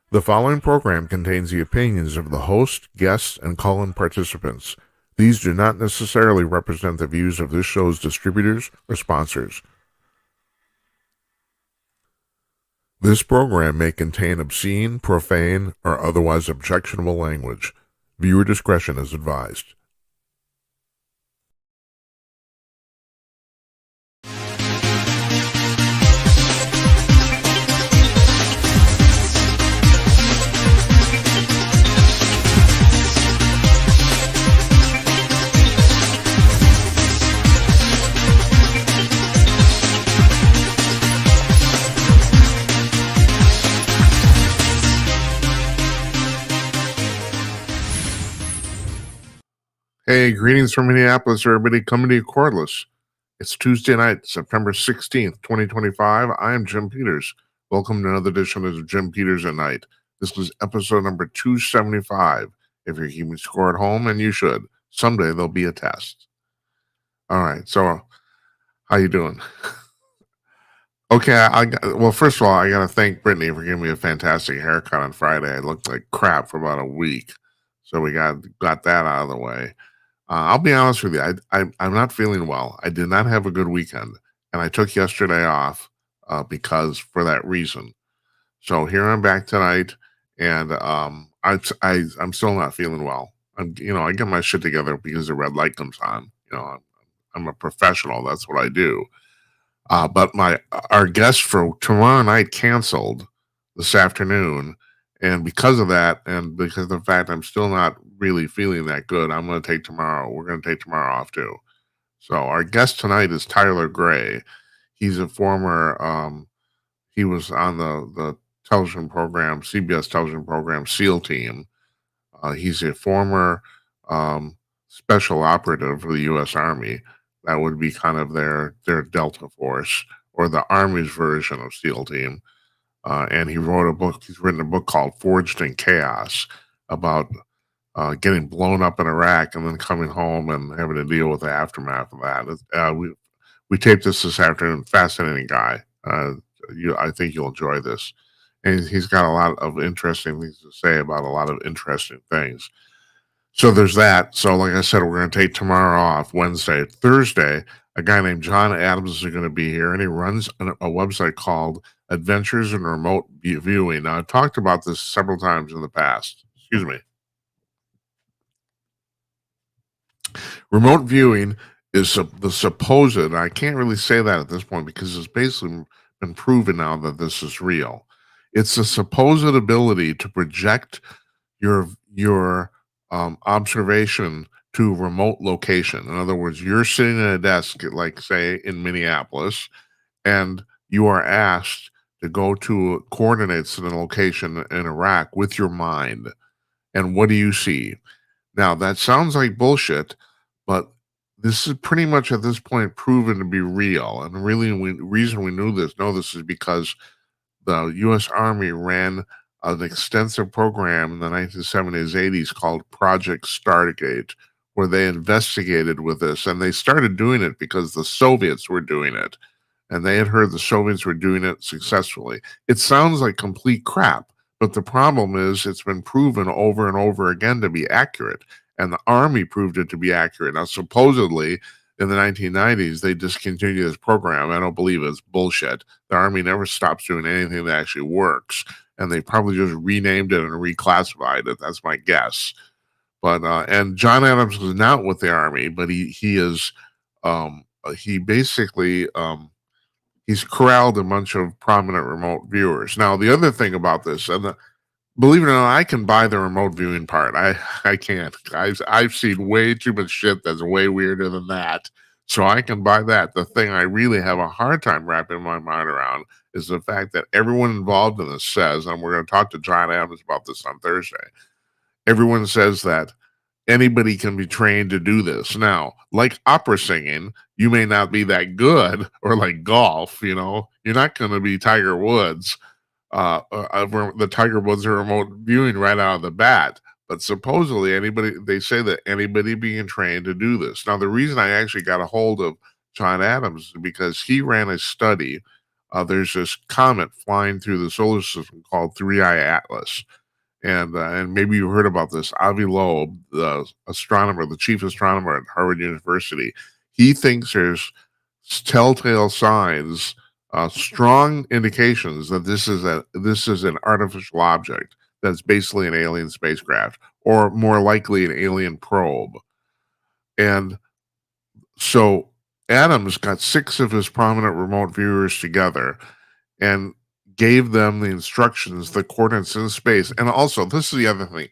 The following program contains the opinions of the host, guests, and call-in participants. These do not necessarily represent the views of this show's distributors or sponsors. This program may contain obscene, profane, or otherwise objectionable language. Viewer discretion is advised. Hey, greetings from Minneapolis, everybody. Coming to you cordless. It's Tuesday night, September 16th, 2025. I am Jim Peters. Welcome to another edition of Jim Peters at Night. This is episode number 275. If you're keeping score at home, and you should, someday there'll be a test. All right, so how you doing? Okay, well, first of all, I got to thank Brittany for giving me a fantastic haircut on Friday. I looked like crap for about a week, so we got that out of the way. I'll be honest with you. I'm not feeling well. I did not have a good weekend, and I took yesterday off because for that reason. So here I'm back tonight, and I'm still not feeling well. I get my shit together because the red light comes on. I'm a professional. That's what I do. But our guest for tomorrow night canceled this afternoon, and because of that, and because of the fact I'm still not really feeling that good, I'm going to take tomorrow. We're going to take tomorrow off too. So our guest tonight is Tyler Gray. He's a former. He was on the television program, CBS television program, SEAL Team. He's a former special operative for the U.S. Army. That would be kind of their Delta Force or the Army's version of SEAL Team. And he wrote a book. He's written a book called Forged in Chaos about getting blown up in Iraq and then coming home and having to deal with the aftermath of that. We taped this afternoon. Fascinating guy. I think you'll enjoy this. And he's got a lot of interesting things to say about a lot of interesting things. So there's that. So like I said, we're going to take tomorrow off, Wednesday. Thursday, a guy named John Adams is going to be here, and he runs a website called Adventures in Remote Viewing. Now, I've talked about this several times in the past. Excuse me. Remote viewing is the supposed, I can't really say that at this point because it's basically been proven now that this is real. It's the supposed ability to project your observation to a remote location. In other words, you're sitting at a desk, like say in Minneapolis, and you are asked to go to coordinates in a location in Iraq with your mind. And what do you see? Now, that sounds like bullshit, but this is pretty much at this point proven to be real. And really, reason we know this is because the U.S. Army ran an extensive program in the 1970s, 80s called Project Stargate, where they investigated with this. And they started doing it because the Soviets were doing it. And they had heard the Soviets were doing it successfully. It sounds like complete crap, but the problem is it's been proven over and over again to be accurate. And the Army proved it to be accurate. Now, supposedly, in the 1990s, they discontinued this program. I don't believe it's bullshit. The Army never stops doing anything that actually works. And they probably just renamed it and reclassified it. That's my guess. But and John Adams is not with the Army, but he basically he's corralled a bunch of prominent remote viewers. Now, the other thing about this, believe it or not, I can buy the remote viewing part. I can't. I've seen way too much shit that's way weirder than that. So I can buy that. The thing I really have a hard time wrapping my mind around is the fact that everyone involved in this says, and we're going to talk to John Adams about this on Thursday, everyone says that anybody can be trained to do this. Now, like opera singing, you may not be that good, or like golf, you're not going to be Tiger Woods. The Tiger Woods are remote viewing right out of the bat. But supposedly they say that anybody being trained to do this. Now, the reason I actually got a hold of John Adams is because he ran a study there's this comet flying through the solar system called 3I Atlas. And maybe you heard about this. Avi Loeb, the astronomer, the chief astronomer at Harvard University, he thinks there's telltale signs, strong indications that this is an artificial object that's basically an alien spacecraft, or more likely an alien probe. And so Adams got 6 of his prominent remote viewers together and gave them the instructions, the coordinates in space. And also, this is the other thing.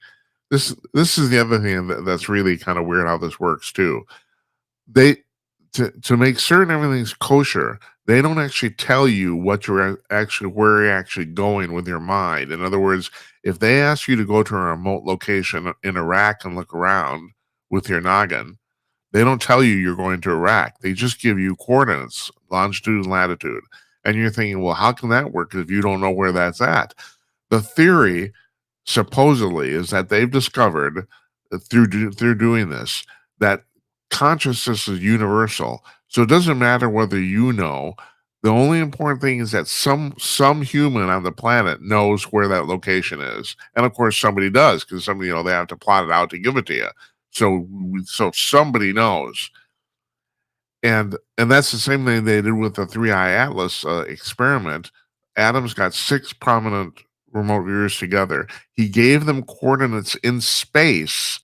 This is the other thing that's really kind of weird how this works too. They to make certain everything's kosher, they don't actually tell you what you're actually where you're actually going with your mind. In other words, if they ask you to go to a remote location in Iraq and look around with your noggin, they don't tell you you're going to Iraq. They just give you coordinates, longitude and latitude. And you're thinking, well, how can that work if you don't know where that's at? The theory, supposedly, is that they've discovered through doing this that consciousness is universal. So it doesn't matter whether you know. The only important thing is that some human on the planet knows where that location is, and of course somebody does, because somebody, they have to plot it out to give it to you. So somebody knows. And that's the same thing they did with the 3I Atlas experiment. Adams got 6 prominent remote viewers together. He gave them coordinates in space.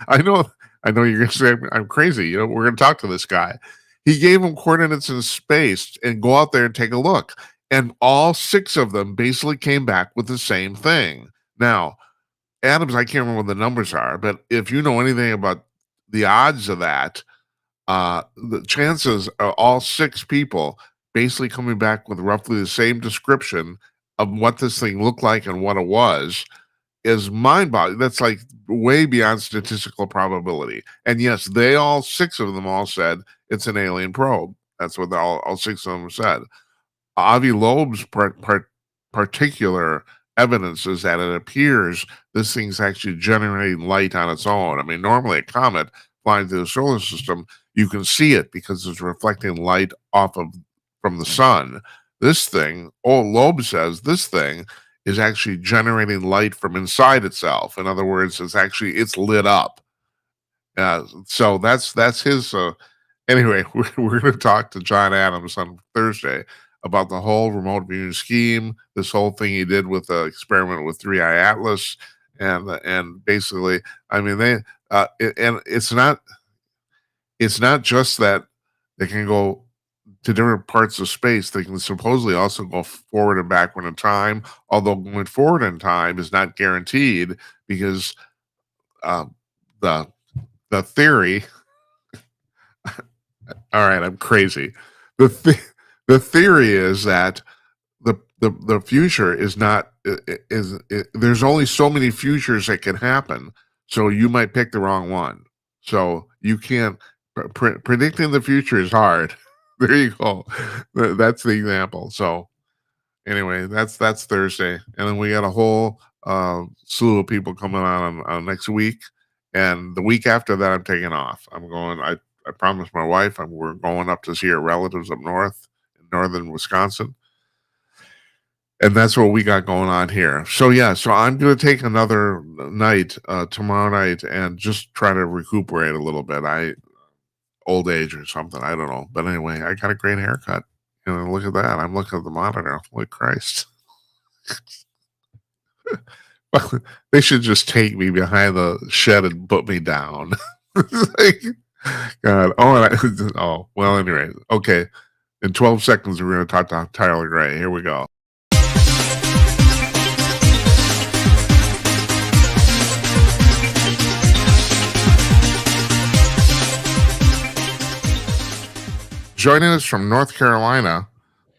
I know you're going to say I'm crazy. We're going to talk to this guy. He gave them coordinates in space and go out there and take a look. And all 6 of them basically came back with the same thing. Now, Adams, I can't remember what the numbers are, but if you know anything about the odds of that, the chances are all 6 people basically coming back with roughly the same description of what this thing looked like and what it was is mind-boggling. That's like way beyond statistical probability. And yes, they all 6 of them all said it's an alien probe. That's what all 6 of them said. Avi Loeb's particular evidence is that it appears this thing's actually generating light on its own. I mean, normally a comet flying through the solar system, you can see it because it's reflecting light from the sun. This thing, Loeb says, this thing is actually generating light from inside itself. In other words, it's lit up. So that's his. Anyway, we're going to talk to John Adams on Thursday about the whole remote viewing scheme, this whole thing he did with the experiment with 3I Atlas, and basically, I mean, and it's not just that they can go to different parts of space. They can supposedly also go forward and backward in time, although going forward in time is not guaranteed because the theory. All right, I'm crazy. The theory is that the future is not there's only so many futures that can happen, so you might pick the wrong one. So you can't predicting the future is hard. There you go. That's the example. So anyway, that's Thursday, and then we got a whole slew of people coming on next week, and the week after that I'm taking off. I'm going. I promised my wife we're going up to see her relatives up north in northern Wisconsin. And that's what we got going on here. So yeah, so I'm going to take another night tomorrow night and just try to recuperate a little bit. Old age or something, I don't know. But anyway, I got a great haircut. Look at that. I'm looking at the monitor. Holy Christ. They should just take me behind the shed and put me down. Like, God. Well, anyway. Okay. In 12 seconds, we're going to talk to Tyler Gray. Here we go. Joining us from North Carolina,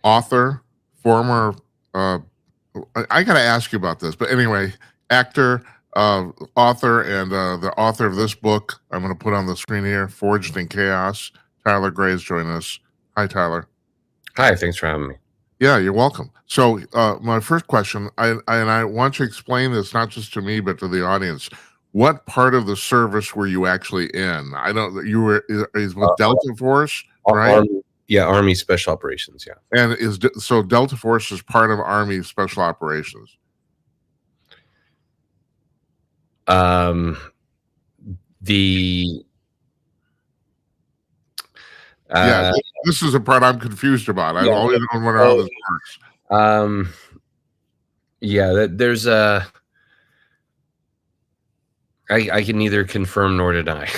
author, former, I got to ask you about this, but anyway, actor, author, and the author of this book I'm going to put on the screen here, Forged in Chaos. Tyler Gray is joining us. Hi, Tyler. Hi, thanks for having me. Yeah, you're welcome. So my first question, I want you to explain this not just to me, but to the audience. What part of the service were you actually in? I don't. You were with Delta Force, right? Yeah, Army Special Operations. Yeah. And so Delta Force is part of Army Special Operations. The Yeah, this is a part I'm confused about. I've always wondered how this works. Yeah, there's a. I can neither confirm nor deny.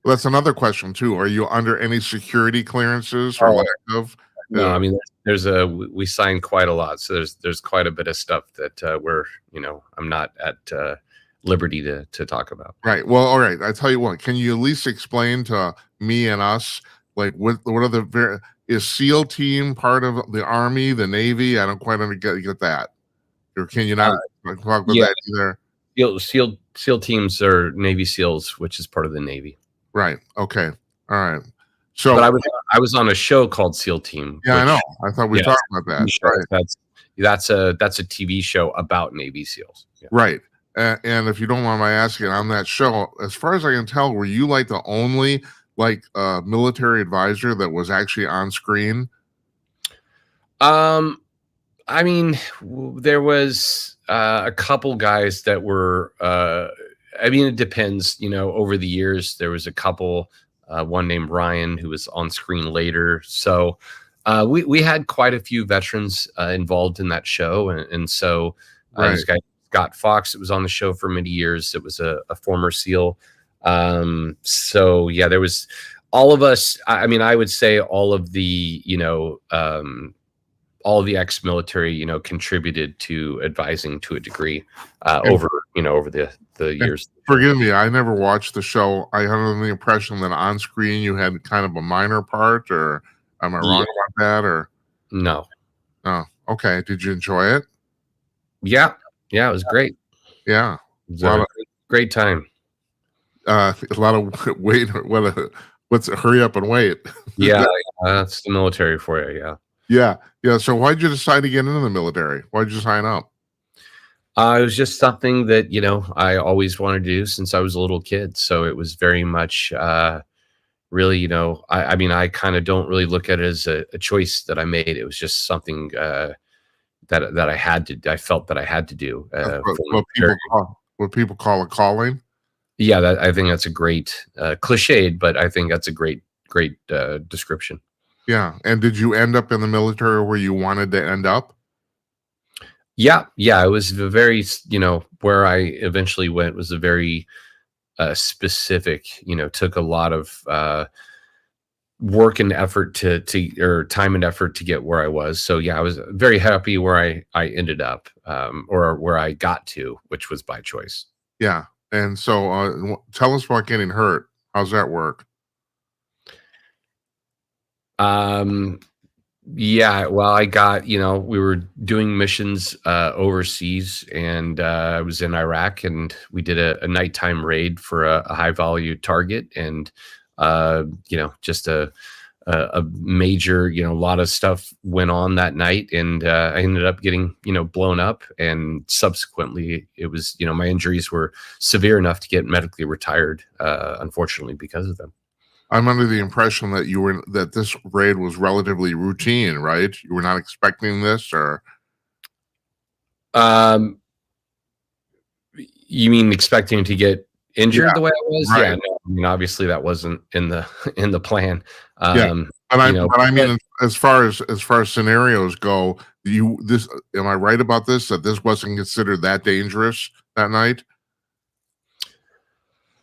That's another question too. Are you under any security clearances or lack of? No, I mean we signed quite a lot, so there's quite a bit of stuff that I'm not at liberty to talk about. Right. Well, all right. I tell you what. Can you at least explain to me and us, like, what are the is SEAL team part of the Army, the Navy? I don't quite get that. Or can you not talk about that either? SEAL teams are Navy SEALs, which is part of the Navy. Right. Okay. All right. So, but I was on a show called SEAL Team. Yeah, I know. I thought we talked about that. Right. That's a TV show about Navy SEALs. Yeah. Right. And if you don't mind my asking, on that show, as far as I can tell, were you like the only military advisor that was actually on screen? I mean, there was a couple guys that were. I mean, it depends. Over the years, there was a couple. One named Ryan who was on screen later. So we had quite a few veterans involved in that show, and so this guy Scott Fox, that was on the show for many years. It was a former SEAL. So yeah, there was all of us. I mean, I would say all of the all of the ex-military contributed to advising to a degree over the years. Forgive me, I never watched the show. I had the impression that on screen you had kind of a minor part, or am I wrong about that? Or no? Oh, okay. Did you enjoy it? Yeah, it was great. Yeah, it was a great time. A lot of wait. What's hurry up and wait? Yeah, that's the military for you. Yeah. So why'd you decide to get into the military? Why'd you sign up? It was just something that I always wanted to do since I was a little kid. So it was very much really, I mean, I kind of don't really look at it as a choice that I made. It was just something that I had to. I felt that I had to do. What people call a calling. Yeah, I think that's a great cliched, but I think that's a great description. Yeah. And did you end up in the military where you wanted to end up? Yeah. It was a very, where I eventually went was a very specific, took a lot of work and effort or time and effort to get where I was. So yeah, I was very happy where I ended up, or where I got to, which was by choice. Yeah. And so tell us about getting hurt. How's that work? Yeah, well, I got, we were doing missions overseas, and I was in Iraq, and we did a nighttime raid for a high value target, and just a major, a lot of stuff went on that night, and I ended up getting blown up, and subsequently it was my injuries were severe enough to get medically retired, unfortunately, because of them. I'm under the impression that this raid was relatively routine, right? You were not expecting this, or? You mean expecting to get injured the way I was? Right. Yeah, no, I mean, obviously that wasn't in the plan. But I mean, as far as scenarios go, am I right about this? That this wasn't considered that dangerous that night?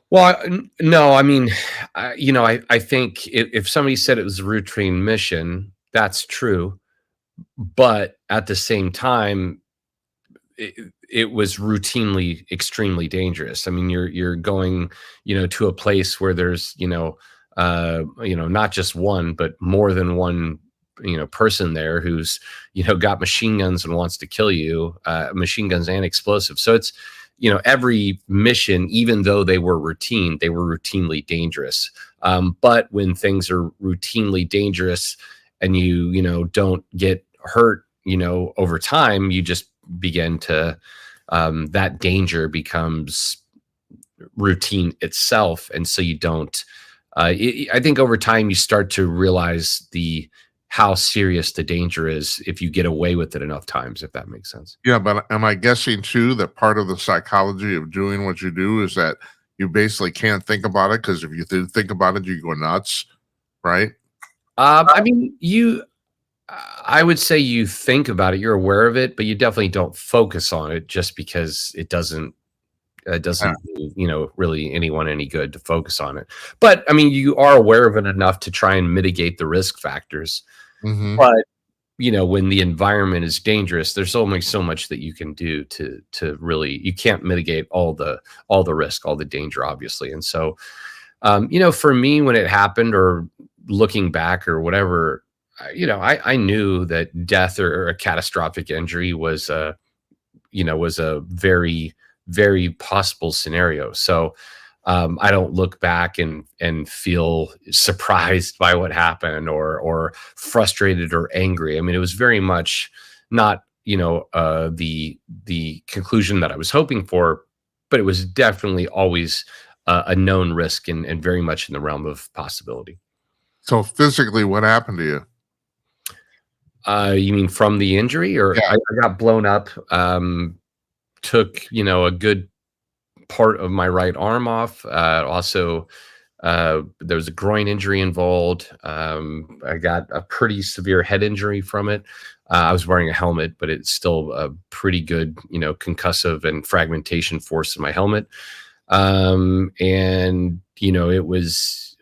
Well, no, I mean, I think if somebody said it was a routine mission, that's true. But at the same time, it was routinely extremely dangerous. I mean, you're going, to a place where there's, not just one, but more than one, person there who's, got machine guns and wants to kill you, machine guns and explosives. So it's, every mission, even though they were routine, they were routinely dangerous. But when things are routinely dangerous and you don't get hurt, over time, you just begin to, that danger becomes routine itself. And so you don't I think over time you start to realize how serious the danger is if you get away with it enough times, if that makes sense. Yeah, but am I guessing too that part of the psychology of doing what you do is that you basically can't think about it because if you think about it, you go nuts, right? I mean, I would say you think about it, you're aware of it, but you definitely don't focus on it just because it Yeah. doesn't do, really anyone any good to focus on it. But I mean, you are aware of it enough to try and mitigate the risk factors. Hmm. But when the environment is dangerous, there's only so much that you can do to really, you can't mitigate all the risk, all the danger, obviously. And so, for me, when it happened, or looking back or whatever, I knew that death or a catastrophic injury was a very, very possible scenario. So I don't look back and feel surprised by what happened, or frustrated or angry. I mean, it was very much not the conclusion that I was hoping for, but it was definitely always a known risk, and very much in the realm of possibility. So physically, what happened to you? You mean from the injury, or Yeah. I got blown up? Took a good part of my right arm off. Also, there was a groin injury involved. I got a pretty severe head injury from it. I was wearing a helmet, but it's still a pretty good, concussive and fragmentation force in my helmet. And it was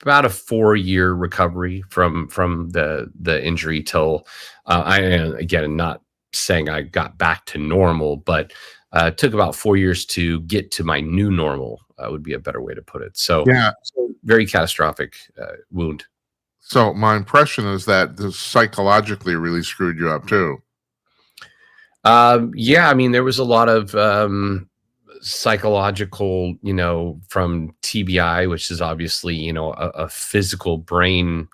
about a 4-year recovery from the injury till I again, not saying I got back to normal, but it took about 4 years to get to my new normal, would be a better way to put it. Yeah. So very catastrophic wound. So my impression is that this psychologically really screwed you up too. Yeah, I mean, there was a lot of psychological, from TBI, which is obviously, a physical brain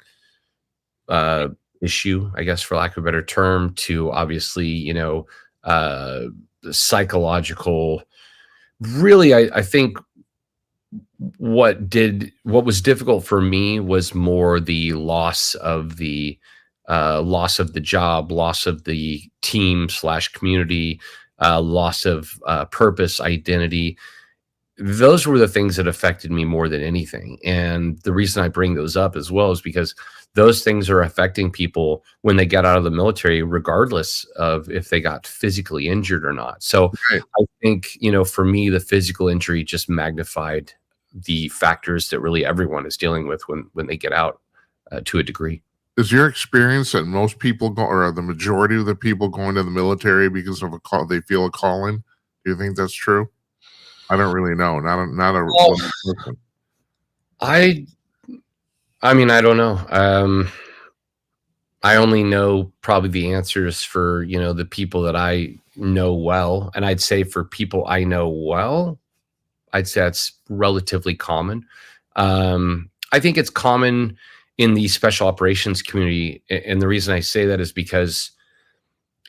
uh, issue, I guess, for lack of a better term, to obviously, psychological. Really, I think what was difficult for me was more the loss of the job, loss of the team slash community, loss of purpose, identity. Those were the things that affected me more than anything. And the reason I bring those up as well is because those things are affecting people when they get out of the military, regardless of if they got physically injured or not. So Right. I think, for me, the physical injury just magnified the factors that really everyone is dealing with when they get out, to a degree. Is your experience that most people go, or the majority of the people going to the military because of a call, they feel a calling? Do you think that's true? I don't really know. Not a Well, one person. I I mean, I don't know. I only know probably the answers for, the people that I know well. And I'd say for people I know well, I'd say that's relatively common. I think it's common in the special operations community. And the reason I say that is because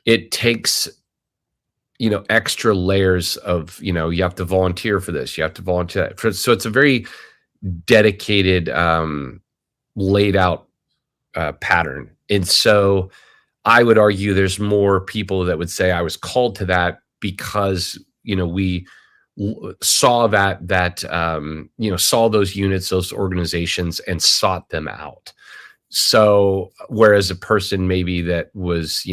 it takes, extra layers of, you have to volunteer for this, you have to volunteer for, so it's a very dedicated, laid out pattern. And so I would argue there's more people that would say I was called to that because, we saw saw those units, those organizations, and sought them out. So whereas a person maybe that was,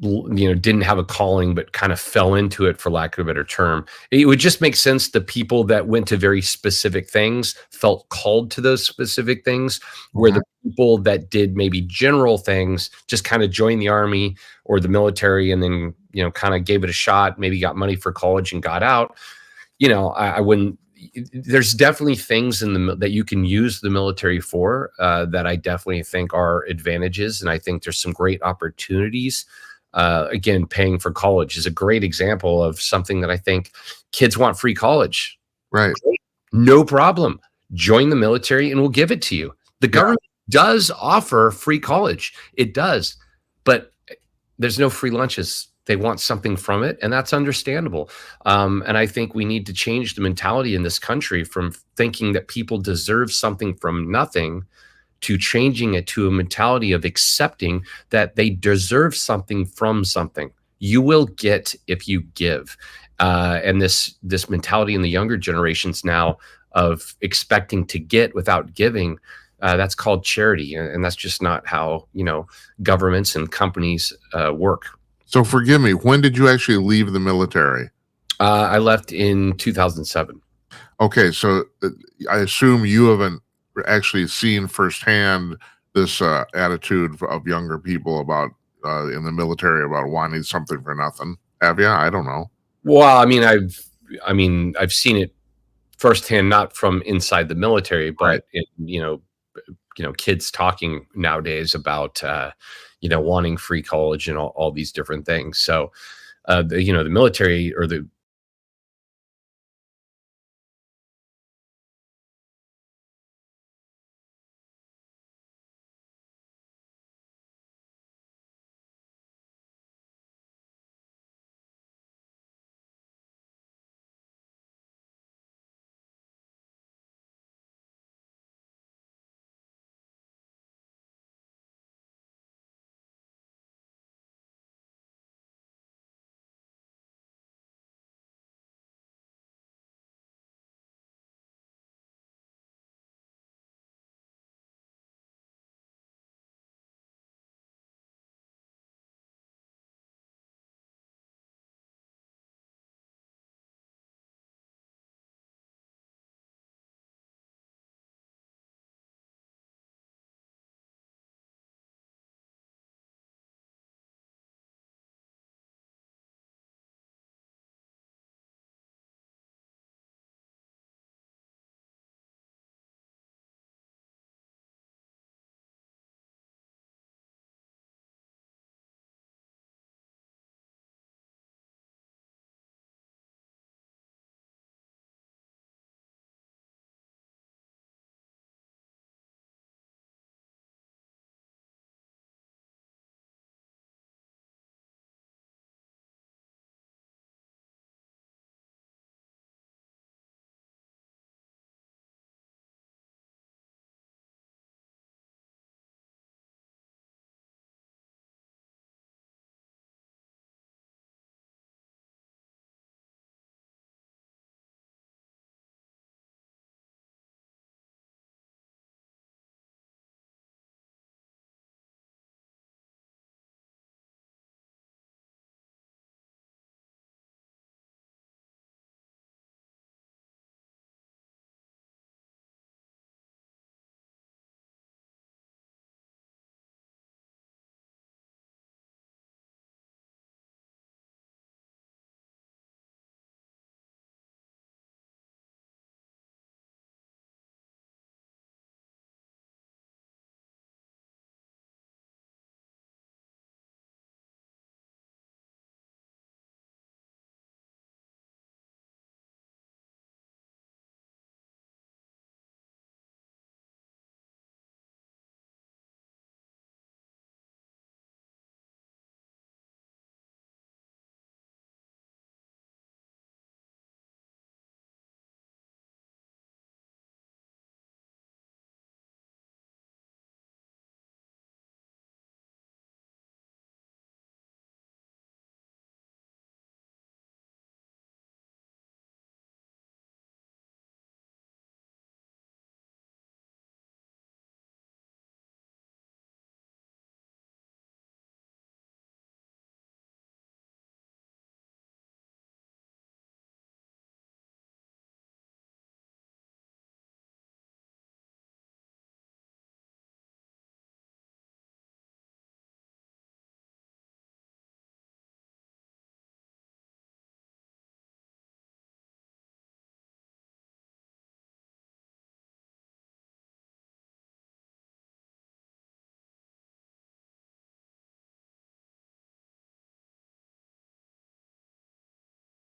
didn't have a calling but kind of fell into it, for lack of a better term, it would just make sense the people that went to very specific things felt called to those specific things, where Mhm. the people that did maybe general things just kind of joined the army or the military, and then kind of gave it a shot, maybe got money for college and got out. I wouldn't. There's definitely things that you can use the military for, that I definitely think are advantages, and I think there's some great opportunities. Again, paying for college is a great example of something that I think kids want: free college. Right. Great. No problem. Join the military and we'll give it to you. The Yeah. government does offer free college. It does. But there's no free lunches. They want something from it, and that's understandable. And I think we need to change the mentality in this country from thinking that people deserve something from nothing to changing it to a mentality of accepting that they deserve something from something. You will get if you give. And this mentality in the younger generations now of expecting to get without giving, that's called charity, and that's just not how governments and companies work. So forgive me, when did you actually leave the military? I left in 2007. Okay, so I assume you haven't actually seen firsthand this attitude of younger people about in the military about wanting something for nothing. Have you? I don't know. Well, I've seen it firsthand, not from inside the military, Right. but kids talking nowadays about wanting free college and all these different things. So the military or the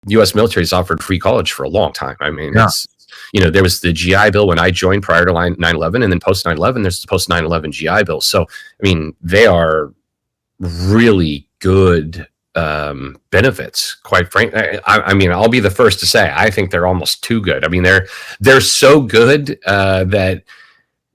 U.S. military has offered free college for a long time. I mean, Yeah. there was the GI Bill when I joined prior to 9/11, and then post 9/11, there's the post 9/11 GI Bill. So, I mean, they are really good benefits. Quite frankly, I mean, I'll be the first to say I think they're almost too good. I mean, they're so good that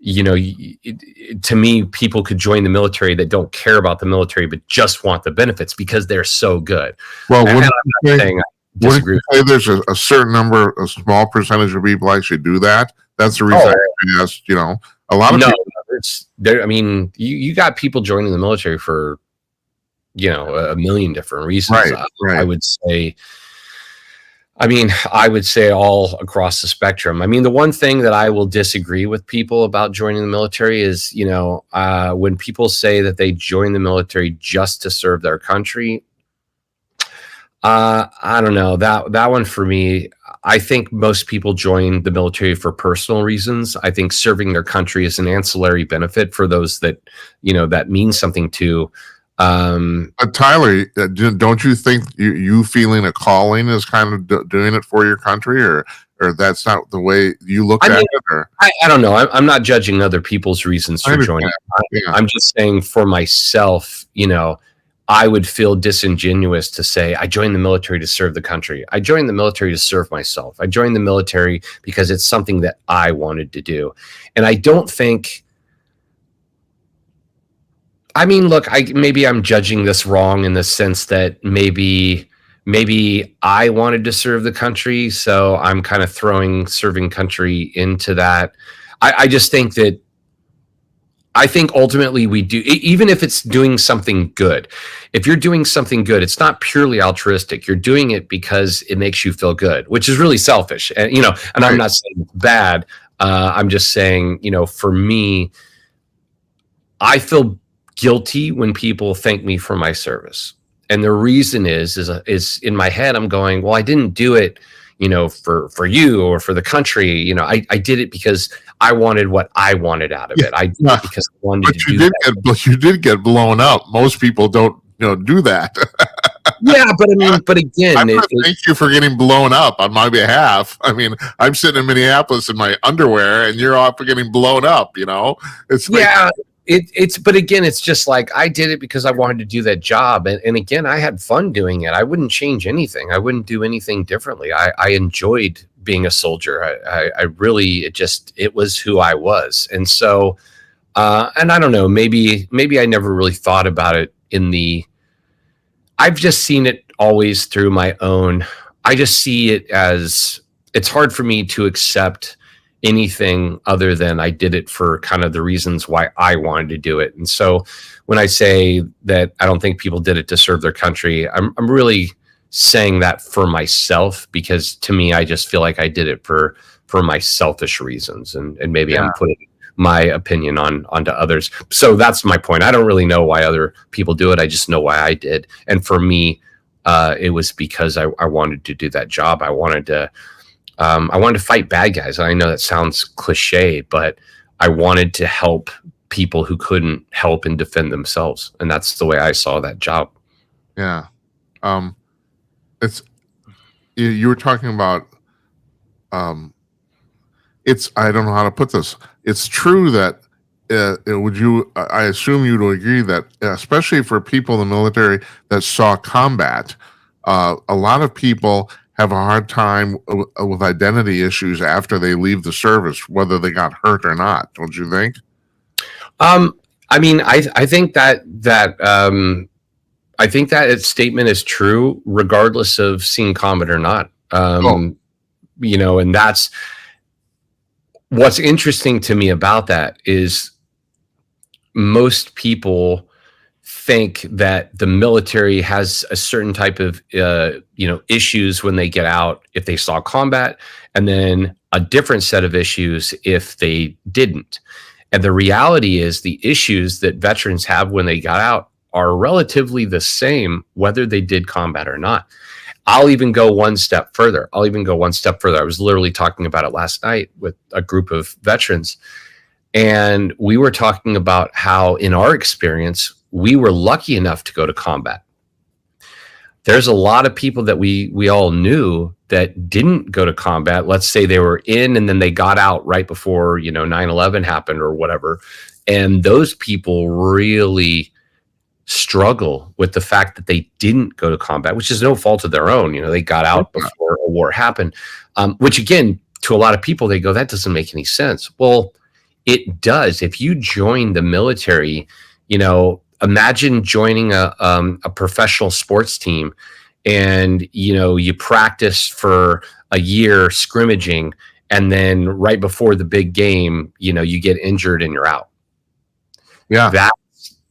to me, people could join the military that don't care about the military but just want the benefits because they're so good. Well, And wouldn't I'm you not say, saying I wouldn't disagree. you say there's a certain number, a small percentage of people actually do that? That's the reason I asked, a lot of No, people. it's there. I mean, you got people joining the military for a million different reasons. Right, I right. would say. I mean, I would say all across the spectrum. I mean, the one thing that I will disagree with people about joining the military is, when people say that they join the military just to serve their country. I don't know that one for me. I think most people join the military for personal reasons. I think serving their country is an ancillary benefit for those that, that means something to. Tyler, don't you think you feeling a calling is kind of doing it for your country, or that's not the way you look at it? Or? I don't know. I'm not judging other people's reasons for joining. I'm just saying for myself, I would feel disingenuous to say I joined the military to serve the country. I joined the military to serve myself. I joined the military because it's something that I wanted to do. And I don't think, I mean, look, maybe I'm judging this wrong in the sense that maybe I wanted to serve the country, so I'm kind of throwing serving country into that. I just think that I think ultimately we do, even if it's doing something good. If you're doing something good, it's not purely altruistic. You're doing it because it makes you feel good, which is really selfish. And and right. I'm not saying it's bad. I'm just saying, for me, I feel guilty when people thank me for my service. And the reason is in my head, I'm going, well, I didn't do it, for you or for the country. I did it because I wanted what I wanted out of it. I did it because I wanted to do that. But you did get blown up. Most people don't, do that. Yeah, but I mean, but again, thank you for getting blown up on my behalf. I mean, I'm sitting in Minneapolis in my underwear, and you're off for getting blown up. It's like, yeah. But again, it's just like I did it because I wanted to do that job. And again, I had fun doing it. I wouldn't change anything. I wouldn't do anything differently. I enjoyed being a soldier. I really, it was who I was. And so, and I don't know, maybe I never really thought about it I've just seen it always through my own. I just see it as, it's hard for me to accept anything other than I did it for kind of the reasons why I wanted to do it. And so when I say that I don't think people did it to serve their country, I'm really saying that for myself, because to me, I just feel like I did it for my selfish reasons. And maybe I'm putting my opinion onto others. So that's my point. I don't really know why other people do it. I just know why I did. And for me, it was because I wanted to do that job. I wanted to fight bad guys. I know that sounds cliche, but I wanted to help people who couldn't help and defend themselves. And that's the way I saw that job. Yeah. You were talking about, I don't know how to put this. It's true that, I assume you would agree that, especially for people in the military that saw combat, a lot of people have a hard time with identity issues after they leave the service, whether they got hurt or not. Don't you think? I mean, I think that statement is true, regardless of seeing combat or not. And that's what's interesting to me about that is most people think that the military has a certain type of issues when they get out if they saw combat, and then a different set of issues if they didn't. And the reality is the issues that veterans have when they got out are relatively the same whether they did combat or not. I'll even go one step further. I was literally talking about it last night with a group of veterans, and we were talking about how in our experience we were lucky enough to go to combat. There's a lot of people that we all knew that didn't go to combat. Let's say they were in and then they got out right before 9/11 happened or whatever, and those people really struggle with the fact that they didn't go to combat, which is no fault of their own. They got out before a war happened, which again, to a lot of people, they go, that doesn't make any sense. Well, it does. If you join the military, imagine joining a professional sports team, and you practice for a year scrimmaging, and then right before the big game, you get injured and you're out. Yeah.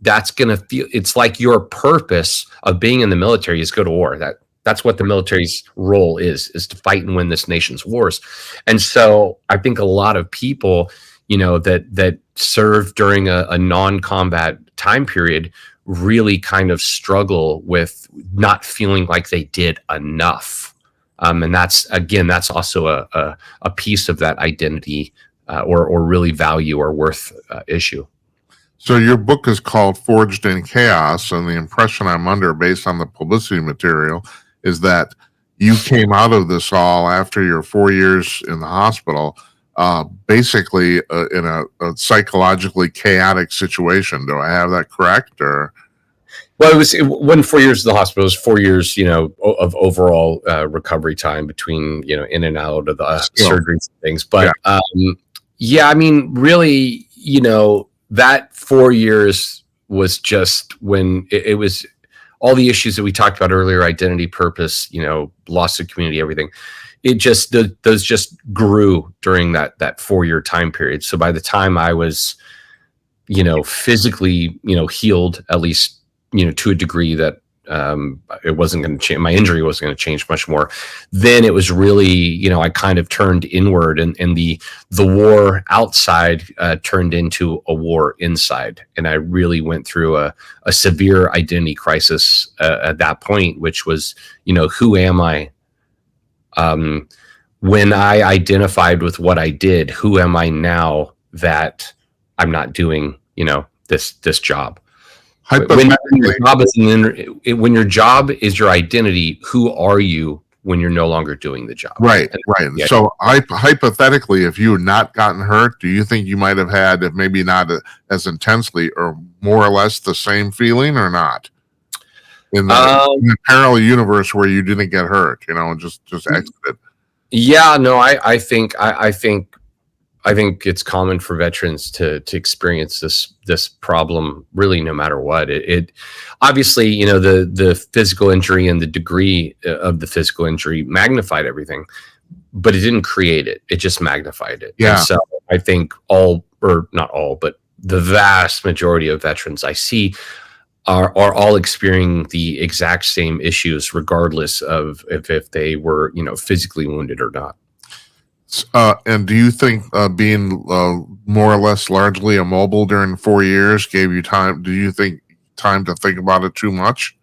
That's going to feel, it's like your purpose of being in the military is go to war. That's what the military's role is to fight and win this nation's wars. And so I think a lot of people, that serve during a non-combat time period really kind of struggle with not feeling like they did enough. And that's also a piece of that identity or really value or worth issue. So your book is called Forged in Chaos, and the impression I'm under, based on the publicity material, is that you came out of this all after your 4 years in the hospital, basically in a psychologically chaotic situation. Do I have that correct? Or well, it wasn't 4 years in the hospital. It was 4 years, of overall recovery time between, in and out of the surgeries and things. But I mean, really, that 4 years was just when it was all the issues that we talked about earlier: identity, purpose, loss of community, everything. It just, those just grew during that 4 year time period. So by the time I was, physically, healed, at least, to a degree that it wasn't going to change, my injury wasn't going to change much more, then it was really, I kind of turned inward, and the war outside turned into a war inside. And I really went through a severe identity crisis at that point, which was, who am I? When I identified with what I did, who am I now that I'm not doing, this job? When your job is your identity, who are you when you're no longer doing the job? Right. Yeah. So hypothetically, if you had not gotten hurt, do you think you might have had, if maybe not as intensely, or more or less the same feeling, or not? In the parallel universe where you didn't get hurt, and just exited. Yeah, no, I think it's common for veterans to experience this problem, really, no matter what. It obviously, the physical injury and the degree of the physical injury magnified everything, but it didn't create it. It just magnified it. Yeah. And so I think not all, but the vast majority of veterans I see are all experiencing the exact same issues, regardless of if they were, physically wounded or not. And do you think being more or less largely immobile during 4 years gave you time? Do you think time to think about it too much?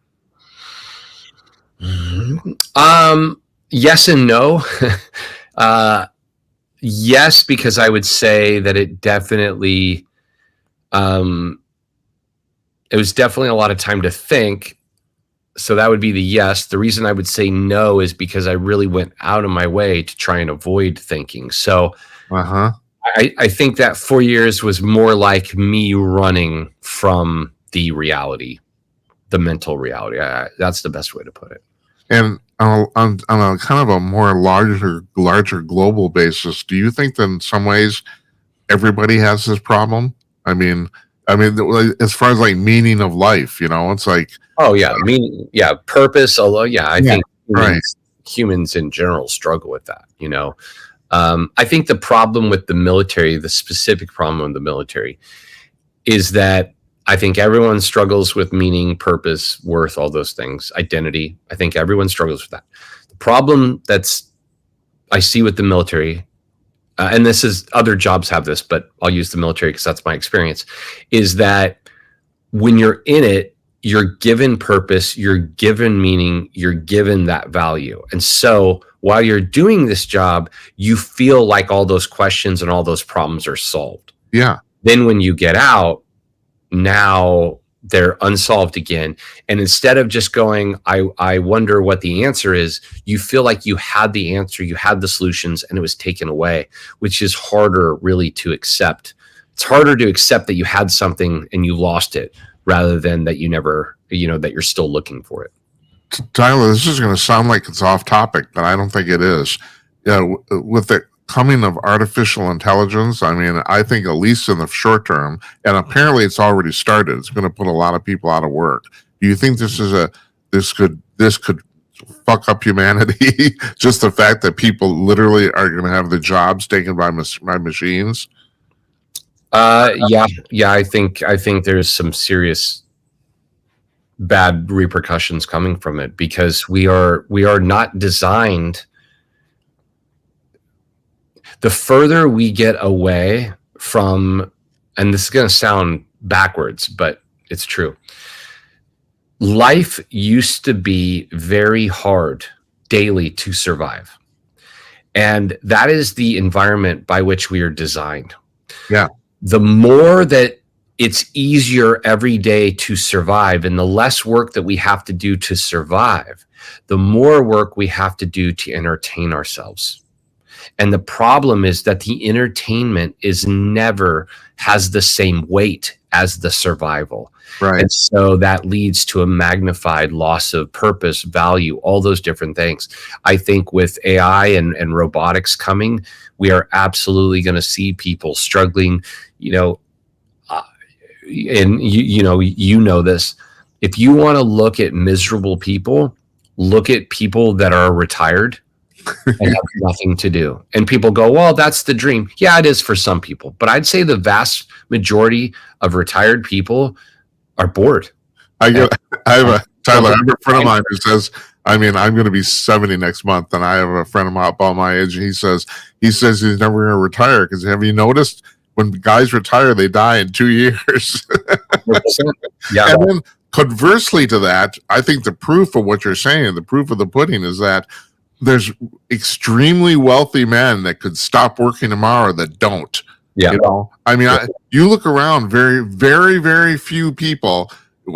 Yes and no. Yes, because I would say that it definitely, it was definitely a lot of time to think. So that would be the yes. The reason I would say no is because I really went out of my way to try and avoid thinking. So I think that 4 years was more like me running from the reality, the mental reality. That's the best way to put it. And on a kind of a more larger global basis, do you think that in some ways everybody has this problem? I mean, as far as like meaning of life, it's like, purpose. Although, I think humans in general struggle with that. I think the problem with the military, the specific problem with the military, is that I think everyone struggles with meaning, purpose, worth, all those things, identity. I think everyone struggles with that. The problem I see with the military, and this is, other jobs have this, but I'll use the military because that's my experience, is that when you're in it, you're given purpose, you're given meaning, you're given that value. And so while you're doing this job, you feel like all those questions and all those problems are solved. Yeah. Then when you get out, now they're unsolved again. And instead of just going, I wonder what the answer is, you feel like you had the answer, you had the solutions, and it was taken away, which is harder really to accept. It's harder to accept that you had something and you lost it, rather than that you never, that you're still looking for it. Tyler, this is going to sound like it's off topic, but I don't think it is. With the coming of artificial intelligence, I mean, I think at least in the short term, and apparently it's already started, it's going to put a lot of people out of work. Do you think this could fuck up humanity? Just the fact that people literally are going to have the jobs taken by machines? Yeah. I think there's some serious bad repercussions coming from it, because we are not designed. The further we get away from, and this is going to sound backwards, but it's true. Life used to be very hard daily to survive. And that is the environment by which we are designed. Yeah. The more that it's easier every day to survive, and the less work that we have to do to survive, the more work we have to do to entertain ourselves. And the problem is that the entertainment never has the same weight as the survival. Right. And so that leads to a magnified loss of purpose, value, all those different things. I think with AI and robotics coming, we are absolutely going to see people struggling, and you know this. If you want to look at miserable people, look at people that are retired and have nothing to do. And people go, well, that's the dream. Yeah, it is for some people. But I'd say the vast majority of retired people are bored. I have a friend of mine who says, I'm going to be 70 next month, and I have a friend of mine about my age, and he says he's never going to retire, because have you noticed when guys retire, they die in 2 years? Yeah. And then conversely to that, I think the proof of what you're saying, the proof of the pudding, is that there's extremely wealthy men that could stop working tomorrow that don't. Yeah. I mean, you look around, very, very, very few people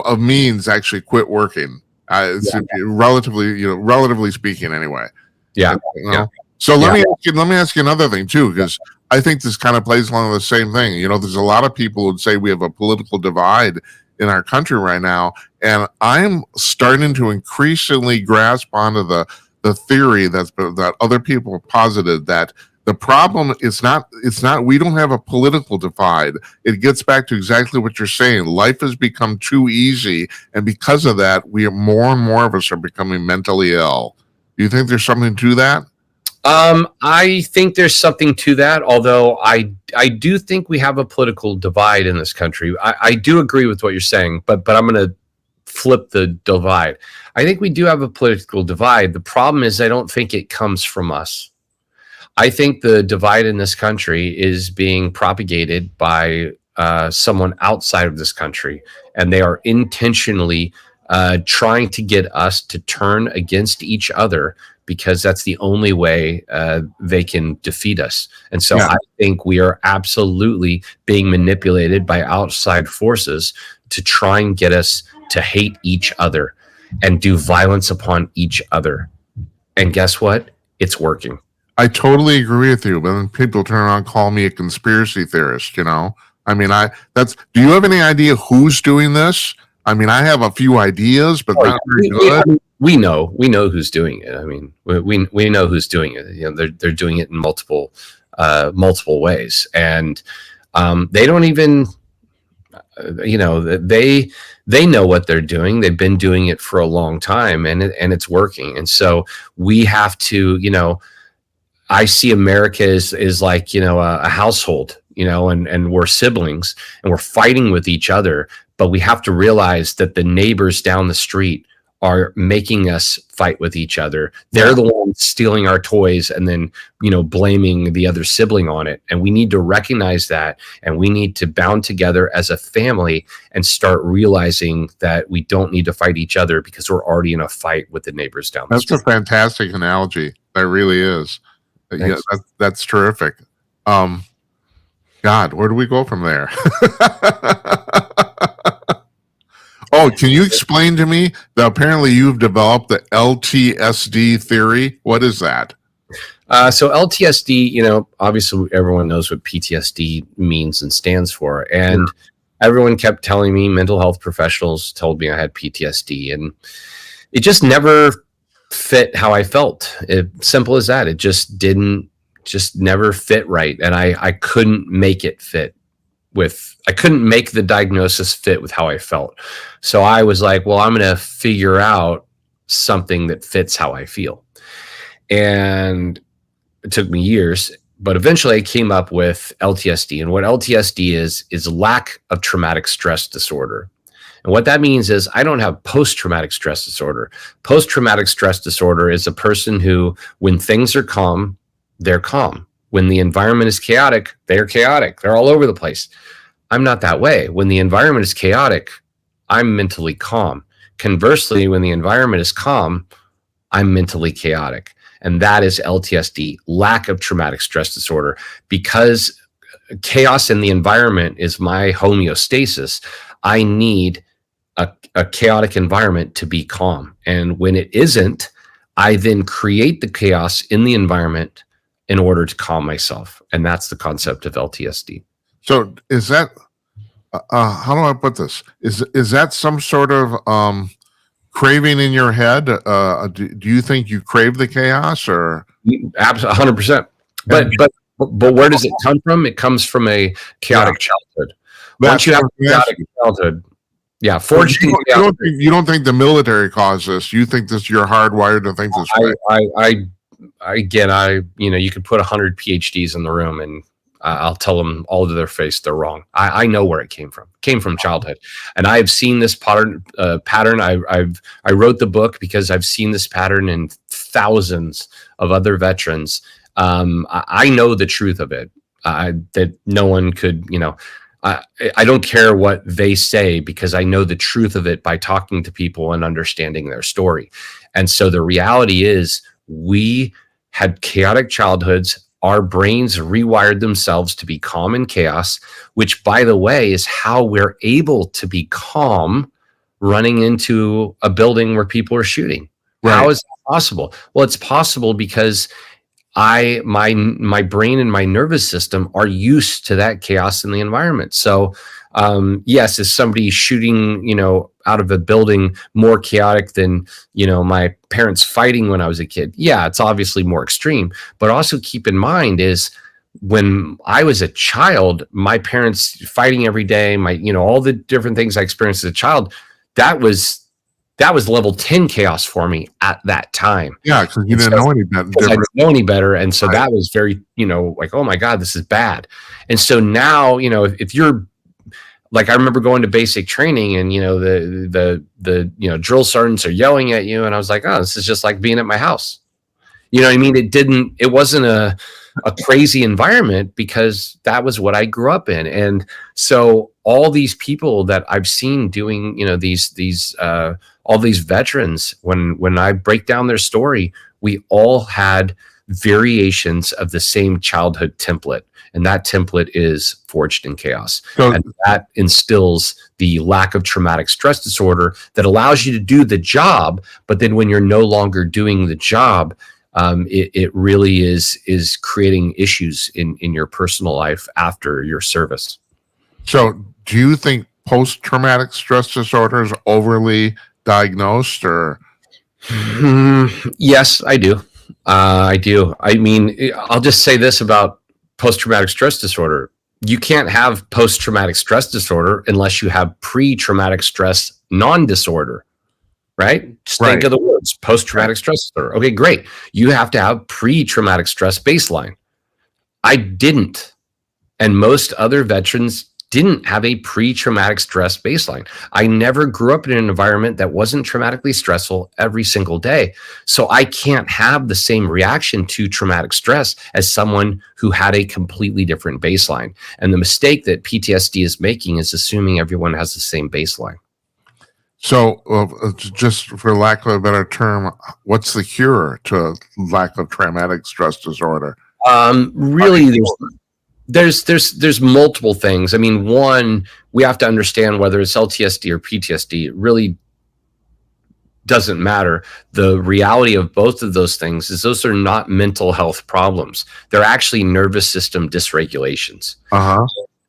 of means actually quit working. Relatively speaking, anyway. Yeah. So let me ask you another thing too, because I think this kind of plays along the same thing. There's a lot of people who would say we have a political divide in our country right now, and I'm starting to increasingly grasp onto the theory that other people have posited, that the problem is not we don't have a political divide. It gets back to exactly what you're saying. Life has become too easy, and because of that, more and more of us are becoming mentally ill. Do you think there's something to that? I think there's something to that, although I do think we have a political divide in this country. I do agree with what you're saying, but I'm going to flip the divide. I think we do have a political divide. The problem is I don't think it comes from us. I think the divide in this country is being propagated by someone outside of this country, and they are intentionally trying to get us to turn against each other, because that's the only way they can defeat us. And so I think we are absolutely being manipulated by outside forces to try and get us to hate each other and do violence upon each other. And guess what? It's working. I totally agree with you, but then people turn around and call me a conspiracy theorist, I mean, do you have any idea who's doing this? I mean, I have a few ideas, but not very good. We know who's doing it. I mean, we know who's doing it. They're doing it in multiple ways, and they don't even, they know what they're doing. They've been doing it for a long time, and it's working. And so we have to, I see America is like, a household, and we're siblings and we're fighting with each other, but we have to realize that the neighbors down the street are making us fight with each other. They're the ones stealing our toys and then, blaming the other sibling on it. And we need to recognize that, and we need to bound together as a family and start realizing that we don't need to fight each other, because we're already in a fight with the neighbors down the street. That's a fantastic analogy. That really is. Yeah, that's terrific. God, where do we go from there? Oh, can you explain to me that apparently you've developed the LTSD theory? What is that? So LTSD, obviously everyone knows what PTSD means and stands for. And everyone kept telling me, mental health professionals told me I had PTSD, and it just never fit how I felt. Simple as that. It just never fit right. And I couldn't make it fit I couldn't make the diagnosis fit with how I felt. So I was like, well, I'm going to figure out something that fits how I feel. And it took me years, but eventually I came up with LTSD. And what LTSD is lack of traumatic stress disorder. And what that means is I don't have post-traumatic stress disorder. Post-traumatic stress disorder is a person who, when things are calm, they're calm. When the environment is chaotic, they're chaotic. They're all over the place. I'm not that way. When the environment is chaotic, I'm mentally calm. Conversely, when the environment is calm, I'm mentally chaotic. And that is LTSD, lack of traumatic stress disorder. Because chaos in the environment is my homeostasis, I need a chaotic environment to be calm. And when it isn't, I then create the chaos in the environment in order to calm myself. And that's the concept of LTSD. So is that, how do I put this? Is that some sort of craving in your head? Do you think you crave the chaos, or? Absolutely, 100%. But where does it come from? It comes from a chaotic childhood. Once you have a chaotic childhood, forged in chaos. You don't think the military caused this? You think this? You're hardwired to think this way? You could put 100 PhDs in the room, and I'll tell them all to their face they're wrong. I know where it came from. It came from childhood, and I have seen this pattern. I wrote the book because I've seen this pattern in thousands of other veterans. I know the truth of it. That no one could, I don't care what they say, because I know the truth of it by talking to people and understanding their story. And so the reality is, we had chaotic childhoods. Our brains rewired themselves to be calm in chaos, which, by the way, is how we're able to be calm running into a building where people are shooting. Right. How is that possible? Well, it's possible because my brain and my nervous system are used to that chaos in the environment. So yes, is somebody shooting, out of a building more chaotic than, my parents fighting when I was a kid? Yeah, it's obviously more extreme. But also keep in mind is, when I was a child, my parents fighting every day, all the different things I experienced as a child, that was level 10 chaos for me at that time. Yeah, because you didn't know any better. I didn't know any better. And so that was very, like, oh my God, this is bad. And so now, if you're, like, I remember going to basic training, and, the drill sergeants are yelling at you. And I was like, oh, this is just like being at my house. You know what I mean? It wasn't a crazy environment, because that was what I grew up in. And so all these people that I've seen doing, all these veterans, when I break down their story, we all had variations of the same childhood template. And that template is forged in chaos. And that instills the lack of traumatic stress disorder that allows you to do the job. But then when you're no longer doing the job, it really is creating issues in your personal life after your service. So do you think post-traumatic stress disorder is overly diagnosed, or? Yes, I do. I do. I mean, I'll just say this about post-traumatic stress disorder. You can't have post-traumatic stress disorder unless you have pre-traumatic stress non-disorder, right? Just think of the words, post-traumatic stress disorder. Okay, great. You have to have pre-traumatic stress baseline. I didn't. And most other veterans didn't have a pre-traumatic stress baseline. I never grew up in an environment that wasn't traumatically stressful every single day. So I can't have the same reaction to traumatic stress as someone who had a completely different baseline. And the mistake that PTSD is making is assuming everyone has the same baseline. So just for lack of a better term, what's the cure to lack of traumatic stress disorder? Really, there's multiple things. I mean, one, we have to understand whether it's LTSD or PTSD. It really doesn't matter. The reality of both of those things is those are not mental health problems. They're actually nervous system dysregulations.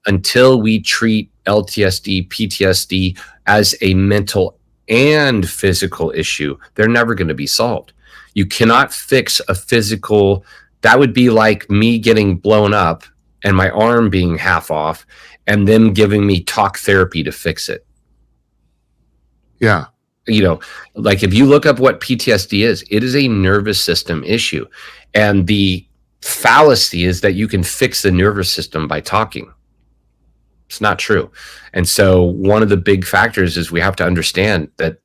until we treat LTSD, PTSD as a mental and physical issue, they're never going to be solved. You cannot fix a physical. That would be like me getting blown up and my arm being half off and them giving me talk therapy to fix it. Yeah. Like if you look up what PTSD is, it is a nervous system issue. And the fallacy is that you can fix the nervous system by talking. It's not true. And so one of the big factors is we have to understand that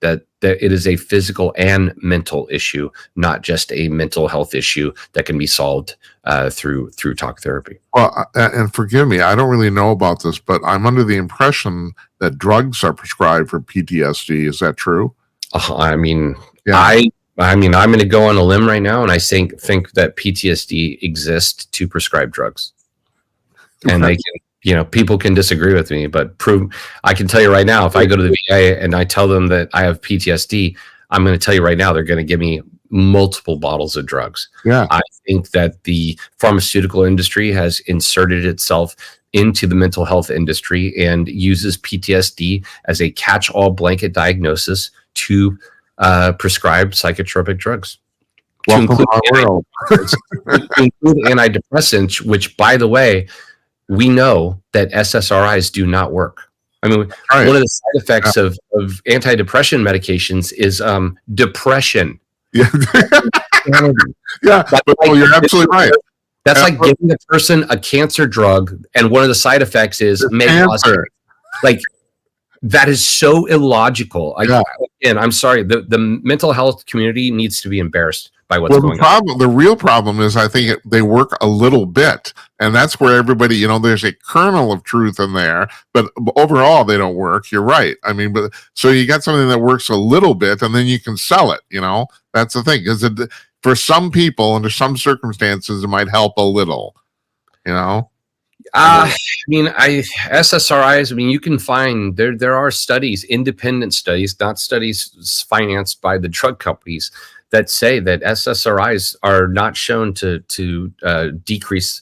it is a physical and mental issue, not just a mental health issue that can be solved through talk therapy. Well, and forgive me, I don't really know about this, but I'm under the impression that drugs are prescribed for PTSD. Is that true? I mean, Yeah. I'm going to go on a limb right now, and I think that PTSD exists to prescribe drugs, and they can. People can disagree with me, but I can tell you right now, if I go to the VA and I tell them that I have PTSD, I'm going to tell you right now, they're going to give me multiple bottles of drugs. Yeah. I think that the pharmaceutical industry has inserted itself into the mental health industry and uses PTSD as a catch-all blanket diagnosis to prescribe psychotropic drugs. Welcome to our world. To include antidepressants, which, by the way, we know that SSRIs do not work. I mean, one of the side effects of antidepressant medications is depression. Yeah. Yeah. You're absolutely right. That's like giving a person a cancer drug, and one of the side effects is cancer. Like, that is so illogical. Again, I'm sorry. The mental health community needs to be embarrassed by what's going on. The real problem is, I think they work a little bit, and that's where everybody, there's a kernel of truth in there, but overall they don't work. You're right. I mean, but so you got something that works a little bit, and then you can sell it. That's the thing. Because for some people, under some circumstances, it might help a little. SSRIs, you can find there are studies, independent studies, not studies financed by the drug companies, that say that SSRIs are not shown to decrease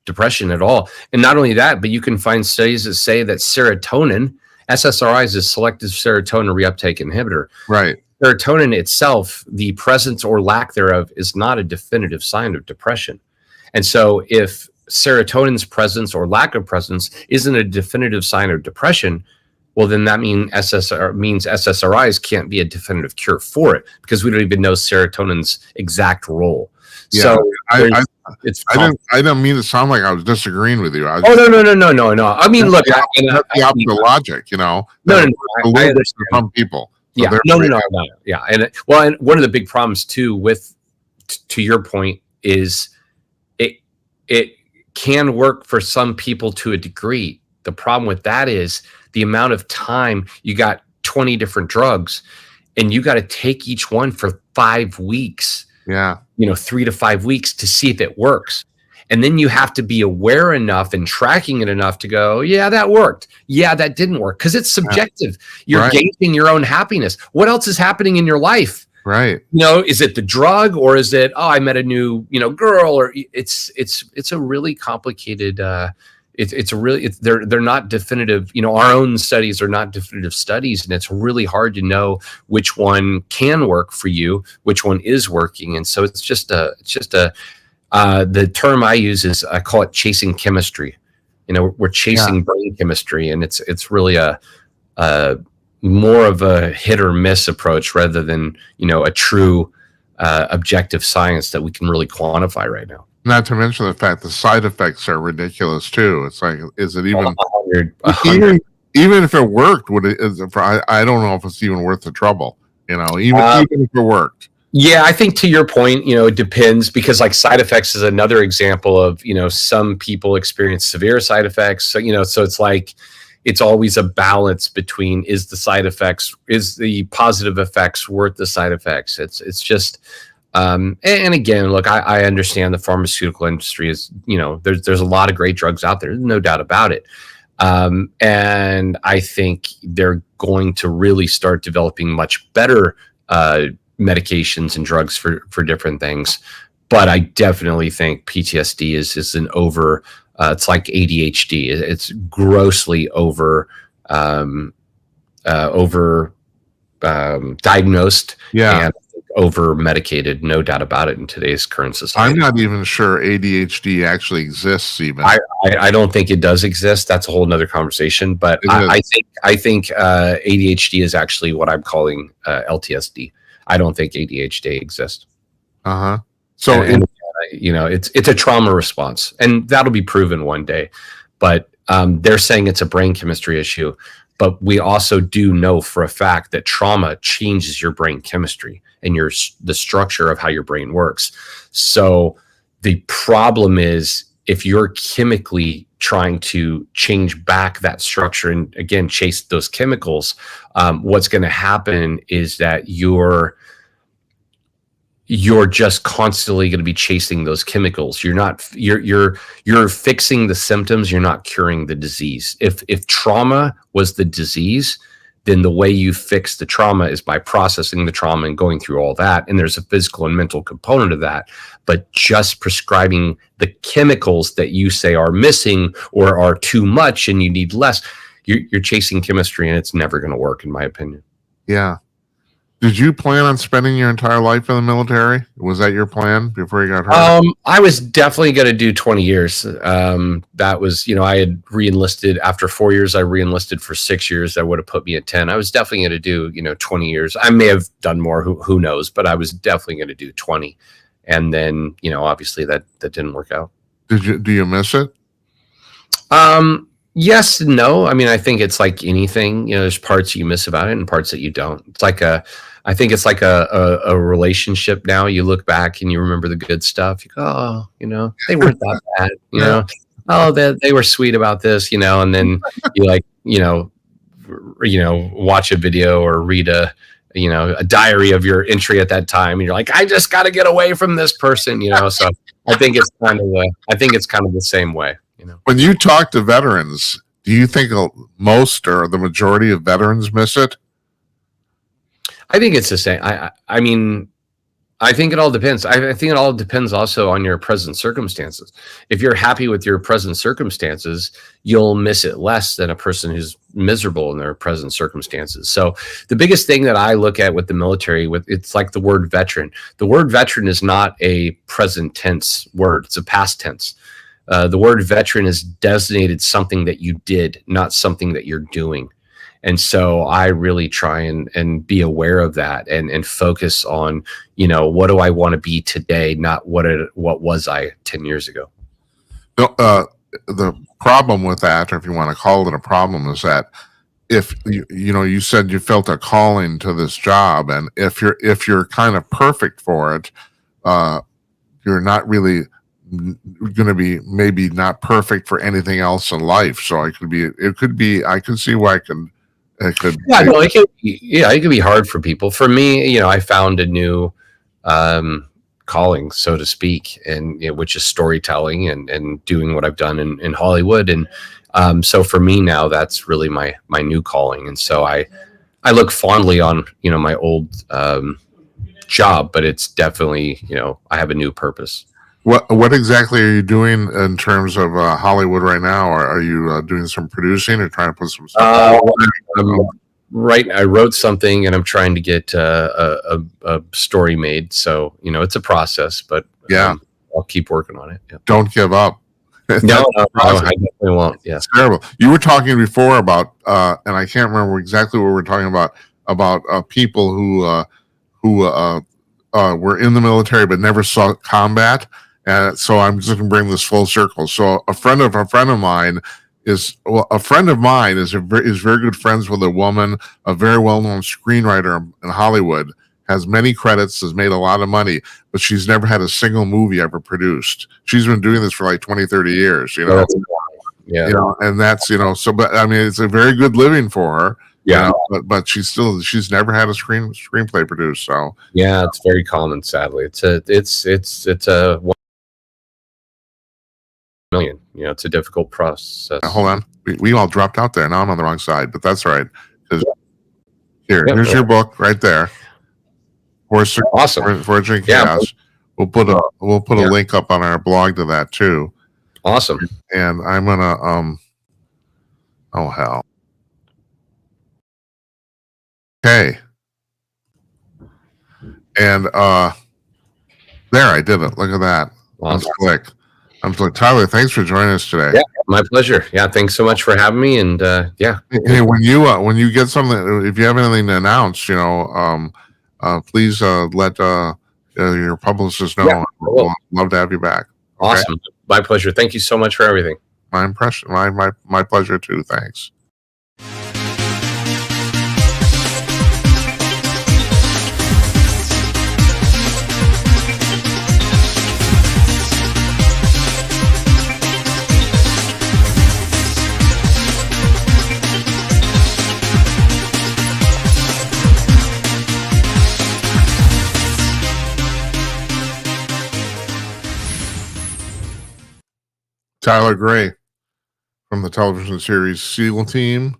depression at all. And not only that, but you can find studies that say that SSRIs is selective serotonin reuptake inhibitor. Right. Serotonin itself, the presence or lack thereof, is not a definitive sign of depression. And so if serotonin's presence or lack of presence isn't a definitive sign of depression, well, then that means SSRIs can't be a definitive cure for it, because we don't even know serotonin's exact role. Yeah, so I didn't mean to sound like I was disagreeing with you. No. I mean, look, that's the opposite logic, No, I understand some people. So no. Yeah, and one of the big problems too, to your point, is it can work for some people to a degree. The problem with that is the amount of time. You got 20 different drugs, and you got to take each one for 5 weeks. Yeah. 3 to 5 weeks to see if it works. And then you have to be aware enough and tracking it enough to go, yeah, that worked. Yeah, that didn't work. Because it's subjective. You're gauging your own happiness. What else is happening in your life? Right. Is it the drug, or is it, I met a new, girl, or it's a really complicated, they're not definitive. Our own studies are not definitive studies, and it's really hard to know which one can work for you, which one is working. And so it's just the term I use is, I call it chasing chemistry. We're chasing brain chemistry, and it's really a more of a hit or miss approach rather than, a true objective science that we can really quantify right now. Not to mention the fact the side effects are ridiculous too. It's like, is it even 100. Even if it worked, I don't know if it's even worth the trouble, even if it worked. Yeah, I think to your point, it depends, because like side effects is another example of, some people experience severe side effects. So, so it's like, it's always a balance between, is the positive effects worth the side effects? It's just, and again, look, I understand the pharmaceutical industry is, there's a lot of great drugs out there, no doubt about it. And I think they're going to really start developing much better medications and drugs for different things. But I definitely think PTSD is an It's like ADHD. It's grossly over diagnosed Yeah. and over medicated, no doubt about it, in today's current society. I'm not even sure ADHD actually exists even. I don't think it does exist. That's a whole nother conversation. But I think ADHD is actually what I'm calling LTSD. I don't think ADHD exists. So it's a trauma response, and that'll be proven one day. But they're saying it's a brain chemistry issue. But we also do know for a fact that trauma changes your brain chemistry and the structure of how your brain works. So the problem is, if you're chemically trying to change back that structure and again chase those chemicals, what's going to happen is that you're just constantly going to be chasing those chemicals. You're fixing the symptoms. You're not curing the disease. If trauma was the disease, then the way you fix the trauma is by processing the trauma and going through all that. And there's a physical and mental component of that. But just prescribing the chemicals that you say are missing or are too much and you need less, you're chasing chemistry, and it's never going to work, in my opinion. Yeah. Did you plan on spending your entire life in the military? Was that your plan before you got hurt? I was definitely going to do 20 years. That was, I had re-enlisted after 4 years. I re-enlisted for 6 years. That would have put me at 10. I was definitely going to do, 20 years. I may have done more, who knows, but I was definitely going to do 20. And then, obviously that didn't work out. Do you miss it? Yes and no. I mean, I think it's like anything, there's parts you miss about it and parts that you don't. It's like I think it's like a relationship now. You look back and you remember the good stuff. You go, oh, they weren't that bad, oh, they were sweet about this, and then you watch a video or read a diary of your entry at that time. And you're like, I just got to get away from this person, so I think it's kind of the same way. When you talk to veterans, do you think most or the majority of veterans miss it? I think it's the same. I mean, I think it all depends. I think it all depends also on your present circumstances. If you're happy with your present circumstances, you'll miss it less than a person who's miserable in their present circumstances. So the biggest thing that I look at with the military, it's like the word veteran. The word veteran is not a present tense word. It's a past tense. The word veteran is designated something that you did, not something that you're doing. And so I really try and be aware of that and focus on, what do I want to be today, not what was I 10 years ago. The problem with that, or if you want to call it a problem, is that if you said you felt a calling to this job, and if you're kind of perfect for it, you're not really going to be maybe not perfect for anything else in life. So I could see why it could be hard for people. For me, I found a new calling, so to speak, and which is storytelling and doing what I've done in Hollywood. And so for me now, that's really my new calling. And so I look fondly on, my old job, but it's definitely, I have a new purpose. What exactly are you doing in terms of Hollywood right now? Or are you doing some producing or trying to put some stuff Right, I wrote something and I'm trying to get a story made. So, it's a process, but I'll keep working on it. Yeah. Don't give up. No, I definitely won't. Yeah. It's terrible. You were talking before about, and I can't remember exactly what we were talking about people who were in the military but never saw combat. So I'm just going to bring this full circle. So a friend of mine is very good friends with a woman, a very well-known screenwriter in Hollywood, has many credits, has made a lot of money, but she's never had a single movie ever produced. She's been doing this for like 20, 30 years, Yeah. And that's, so, but I mean, it's a very good living for her. Yeah. But she's never had a screenplay produced. So yeah, it's very common, sadly. It's a 1 million. It's a difficult process. Hold on, we all dropped out there. Now I'm on the wrong side, but that's right. Here's your book right there. Awesome. Forging Chaos. We'll put a link up on our blog to that too. Awesome. and I'm gonna oh hell. Okay. And there I did it. Look at that. I'm Awesome. slick. I'm slick. Tyler, thanks for joining us today. Yeah, my pleasure. Yeah, thanks so much for having me. And yeah, Hey, when you get something, if you have anything to announce, please let your publicist yeah, know. I We'll will. love to have you back. Okay, Awesome. My pleasure. Thank you so much for everything. my impression, my pleasure too. Thanks. Tyler Gray from the television series SEAL Team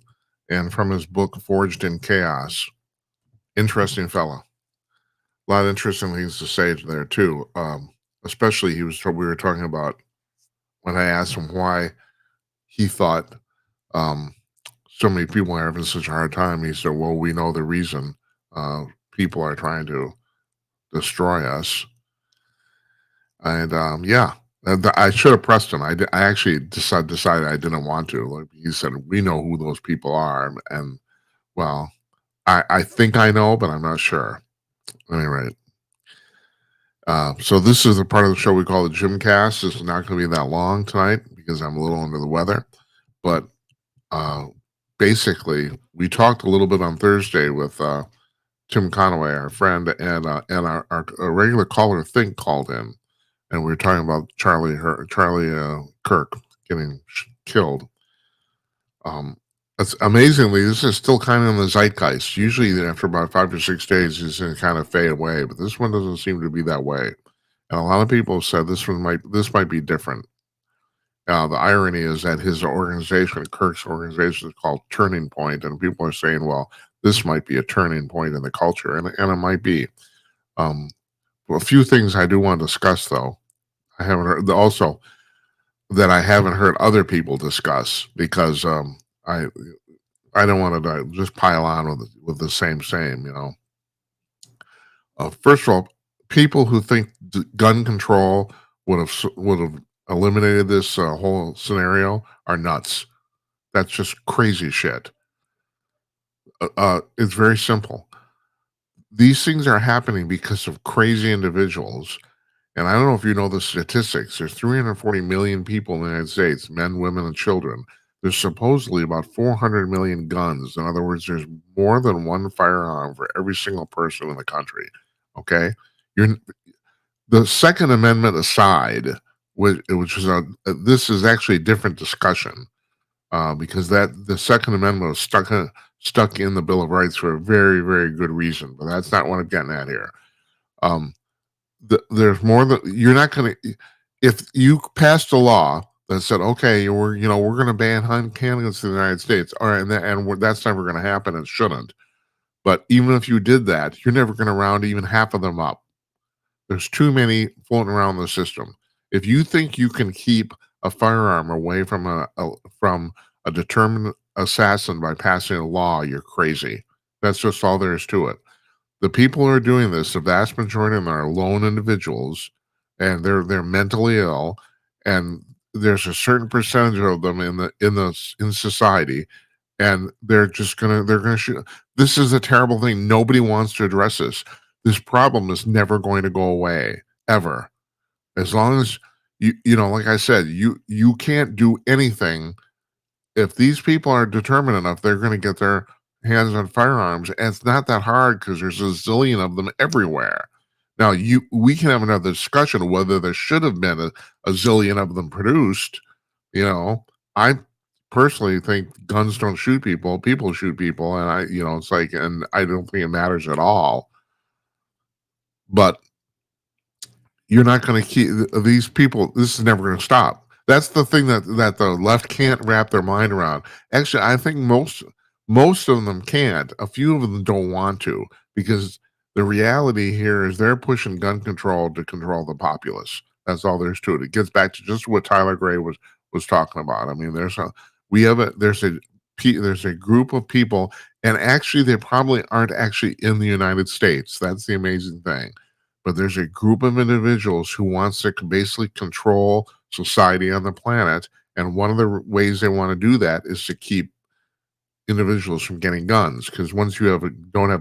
and from his book Forged in Chaos. Interesting fellow. A lot of interesting things to say there too. Especially we were talking about when I asked him why he thought um, so many people are having such a hard time. He said, "Well, we know the reason. People are trying to destroy us." And yeah, I should have pressed him. I actually decided I didn't want to. Like he said, we know who those people are, and well, I think I know, but I'm not sure. Anyway, so this is a part of the show we call the Gym Cast. This is not going to be that long tonight because I'm a little under the weather, but uh, basically, we talked a little bit on Thursday with Tim Conaway, our friend, and our regular caller Think called in, and we were talking about Charlie Kirk getting killed. Um, it's amazingly, this is still kind of in the zeitgeist. Usually, after about 5 or 6 days, it's going to kind of fade away, but this one doesn't seem to be that way. And a lot of people have said this might be different. The irony is that his organization, Kirk's organization, is called Turning Point, and people are saying, "Well, this might be a turning point in the culture," and it might be. Um, a few things I do want to discuss, though. I haven't heard also that I haven't heard other people discuss because I I don't want to just pile on with the same. First of all, people who think gun control would have eliminated this whole scenario are nuts. That's just crazy shit. It's very simple. These things are happening because of crazy individuals. And I don't know if you know the statistics. There's 340 million people in the United States, men, women, and children. There's supposedly about 400 million guns. In other words, there's more than one firearm for every single person in the country. Okay? You're the Second Amendment aside, which is this is actually a different discussion because that the Second Amendment was stuck in the Bill of Rights for a very very good reason, but that's not what I'm getting at here. Um, there's more than you're not going to if you passed a law that said okay we're going to ban handguns in the United States, all right, that's never going to happen and shouldn't. But even if you did that, you're never going to round even half of them up. There's too many floating around the system. If you think you can keep a firearm away from a determined assassin by passing a law, you're crazy. That's just all there is to it. The people who are doing this, the vast majority of them are lone individuals, and they're mentally ill, and there's a certain percentage of them in society, and they're gonna shoot. This is a terrible thing. Nobody wants to address this. This problem is never going to go away ever. As long as like I said, you can't do anything if these people are determined enough. They're going to get their hands on firearms, and it's not that hard because there's a zillion of them everywhere. Now, we can have another discussion of whether there should have been a zillion of them produced. I personally think guns don't shoot people; people shoot people, and it's like, and I don't think it matters at all. But you're not going to keep these people. This is never going to stop. That's the thing that the left can't wrap their mind around. Actually, I think most of them can't. A few of them don't want to because the reality here is they're pushing gun control to control the populace. That's all there's to it. It gets back to just what Tyler Gray was talking about. I mean, there's a group of people, and actually they probably aren't actually in the United States. That's the amazing thing. But there's a group of individuals who wants to basically control society on the planet, and one of the ways they want to do that is to keep individuals from getting guns, because once you don't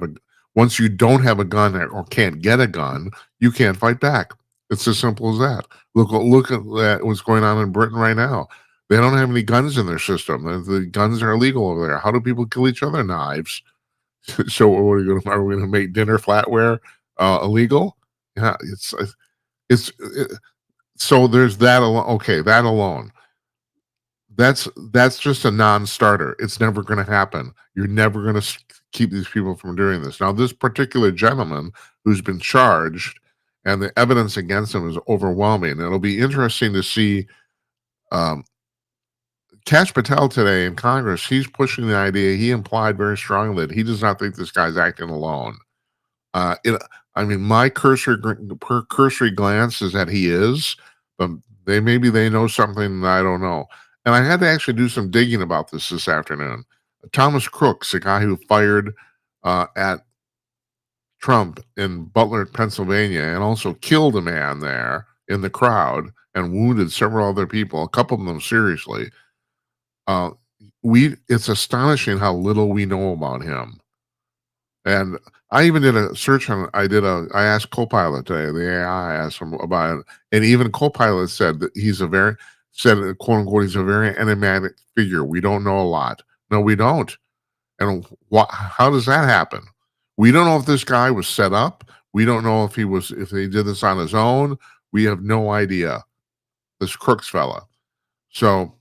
have a gun or can't get a gun, you can't fight back. It's as simple as that. Look at what's going on in Britain right now. They don't have any guns in their system. The guns are illegal over there. How do people kill each other? Knives. So are we going to make dinner flatware illegal? Yeah, so there's that alone. Okay, that alone. That's just a non-starter. It's never going to happen. You're never going to keep these people from doing this. Now, this particular gentleman who's been charged, and the evidence against him is overwhelming. It'll be interesting to see. Kash Patel today in Congress, he's pushing the idea. He implied very strongly that he does not think this guy's acting alone. I mean, my cursory glance is that he is, but maybe they know something that I don't know. And I had to actually do some digging about this afternoon. Thomas Crooks, the guy who fired at Trump in Butler, Pennsylvania, and also killed a man there in the crowd and wounded several other people, a couple of them seriously. It's astonishing how little we know about him. And I even did a search on. I asked Copilot today. The AI, I asked him about it, and even Copilot said that quote unquote, he's a very enigmatic figure. We don't know a lot. No, we don't. And how does that happen? We don't know if this guy was set up. We don't know if he did this on his own. We have no idea. This Crooks fella. So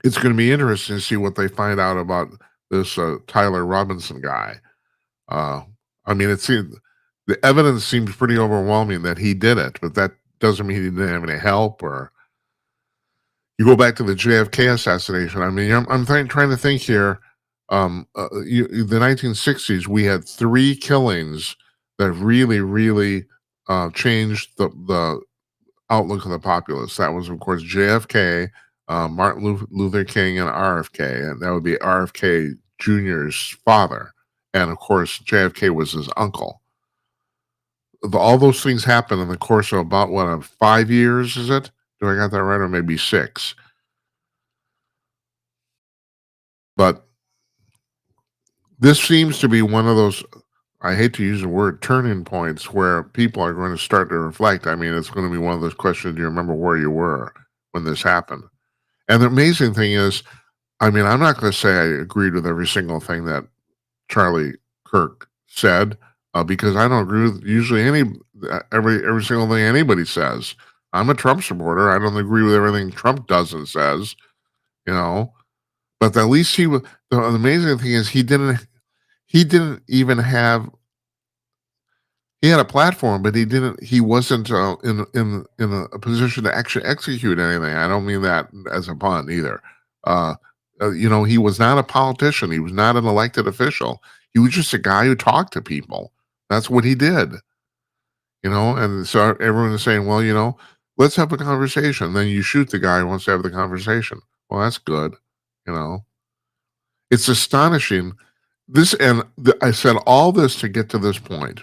it's going to be interesting to see what they find out about this Tyler Robinson guy. I mean, the evidence seems pretty overwhelming that he did it, but that doesn't mean he didn't have any help. Or you go back to the JFK assassination. I mean, I'm trying to think here. The 1960s, we had 3 killings that really, really changed the outlook of the populace. That was, of course, JFK, Martin Luther King, and RFK, and that would be RFK Jr.'s father. And of course, JFK was his uncle. All those things happened in the course of about 5 years, is it? Do I got that right? Or maybe 6. But this seems to be one of those, I hate to use the word, turning points where people are going to start to reflect. I mean, it's going to be one of those questions, do you remember where you were when this happened? And the amazing thing is, I mean, I'm not going to say I agreed with every single thing that Charlie Kirk said, because I don't agree with usually every single thing anybody says. I'm a Trump supporter. I don't agree with everything Trump does and says, but at least the amazing thing is he didn't even have, he had a platform, but he wasn't in a position to actually execute anything. I don't mean that as a pun either. He was not a politician. He was not an elected official. He was just a guy who talked to people. That's what he did. And so everyone is saying, well, let's have a conversation. Then you shoot the guy who wants to have the conversation. Well, that's good. It's astonishing. I said all this to get to this point.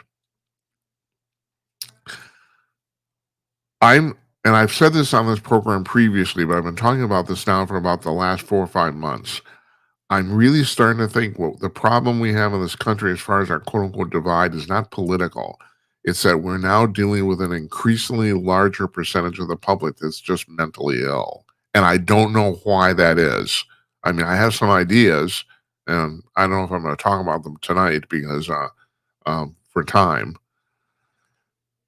I've said this on this program previously, but I've been talking about this now for about the last 4 or 5 months. I'm really starting to think, the problem we have in this country as far as our quote unquote divide is not political. It's that we're now dealing with an increasingly larger percentage of the public that's just mentally ill. And I don't know why that is. I mean, I have some ideas, and I don't know if I'm going to talk about them tonight because for time.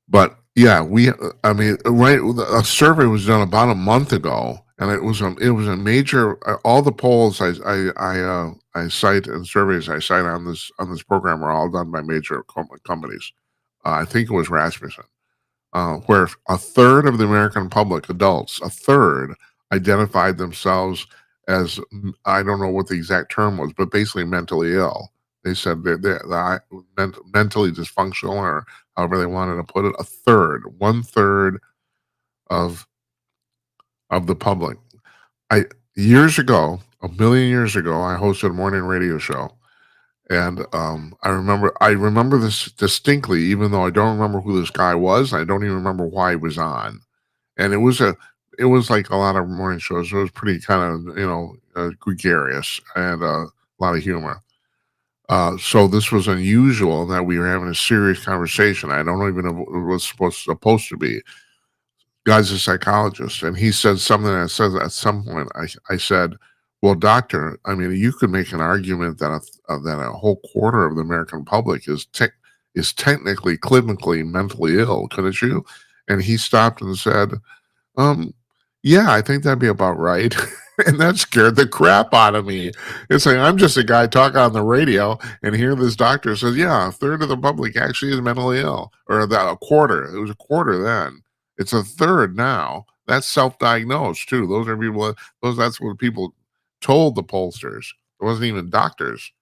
But yeah, a survey was done about a month ago, and it was a major. All the polls I cite and surveys I cite on this program are all done by major companies. I think it was Rasmussen, where a third of the American public, adults, a third identified themselves as, I don't know what the exact term was, but basically mentally ill. They said they're mentally dysfunctional, or however they wanted to put it. 1/3 of the public. I Years ago, a million years ago, I hosted a morning radio show, and I remember this distinctly, even though I don't remember who this guy was. I don't even remember why he was on, and it was like a lot of morning shows. It was pretty kind of gregarious and a lot of humor. So this was unusual that we were having a serious conversation. I don't even know what it was supposed to be. Guy's a psychologist, and he said something that says at some point, I said, "Well, doctor, I mean, you could make an argument that a whole quarter of the American public is technically, clinically, mentally ill, couldn't you?" And he stopped and said, um, yeah, I think that'd be about right. And that scared the crap out of me. It's like I'm just a guy talking on the radio, and here this doctor says, "Yeah, a third of the public actually is mentally ill," or that a quarter. It was a quarter then. It's a third now. That's self-diagnosed too. Those are people. That's what people told the pollsters. It wasn't even doctors.